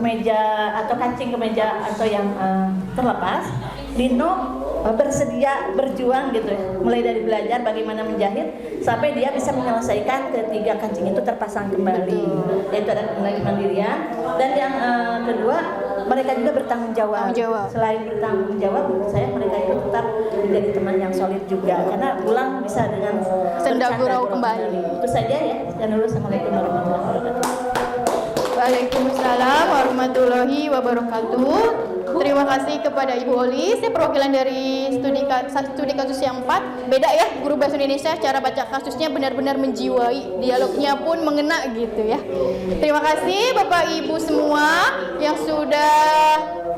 kemeja atau kancing kemeja atau yang terlepas, Dino bersedia berjuang gitu ya, mulai dari belajar bagaimana menjahit sampai dia bisa menyelesaikan ketiga kancing itu terpasang kembali. Yaitu ada nilai kemandirian. Dan yang kedua, mereka juga bertanggung jawab. Selain bertanggung jawab, menurut saya mereka itu tetap menjadi teman yang solid juga, karena pulang bisa dengan senda gurau kembali. Itu saja ya. Dan dulu, assalamualaikum warahmatullahi wabarakatuh. Waalaikumsalam warahmatullahi wabarakatuh. Terima kasih kepada Ibu Oli. Saya perwakilan dari studi kasus yang 4. Beda ya, guru bahasa Indonesia, cara baca kasusnya benar-benar menjiwai, dialognya pun mengena gitu ya. Terima kasih Bapak Ibu semua yang sudah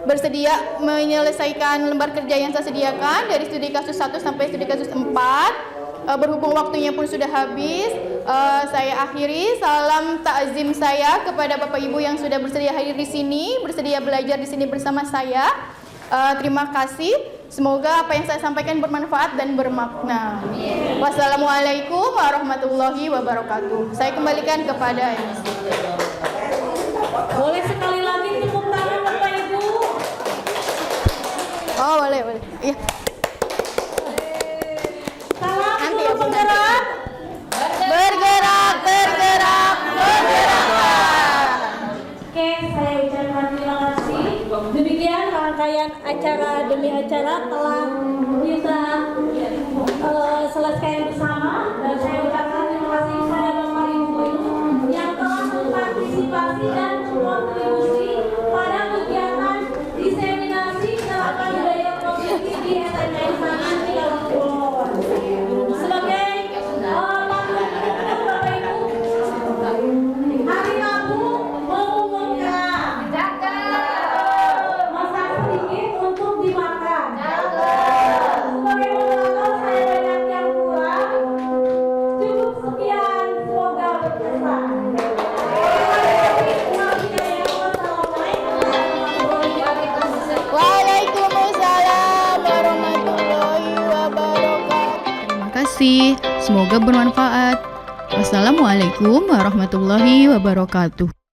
bersedia menyelesaikan lembar kerja yang saya sediakan dari studi kasus 1 sampai studi kasus 4. Berhubung waktunya pun sudah habis, saya akhiri. Salam takzim saya kepada Bapak Ibu yang sudah bersedia hadir di sini, bersedia belajar di sini bersama saya. Terima kasih. Semoga apa yang saya sampaikan bermanfaat dan bermakna. Wassalamualaikum warahmatullahi wabarakatuh. Saya kembalikan kepada MC. Boleh sekali lagi tepuk tangan Bapak Ibu. Oh, boleh. Iya. Salam dulu Bapak acara telah kita selesai bersama, dan saya ucapkan terima kasih kepada Bapak Ibu yang telah berpartisipasi dan berkontribusi pada kegiatan diseminasi terapan budaya provinsi di SMK di dalam Pulau. Sebagai Bapak Ibu, hari Rabu mengumumkan masak sedikit untuk dimakan. Sebagai moderator saya banyak yang kurang. Cukup sekian, semoga berkesan. Waalaikumsalam warahmatullahi wabarakatuh. Terima kasih, semoga bermanfaat. Wassalamualaikum warahmatullahi wabarakatuh.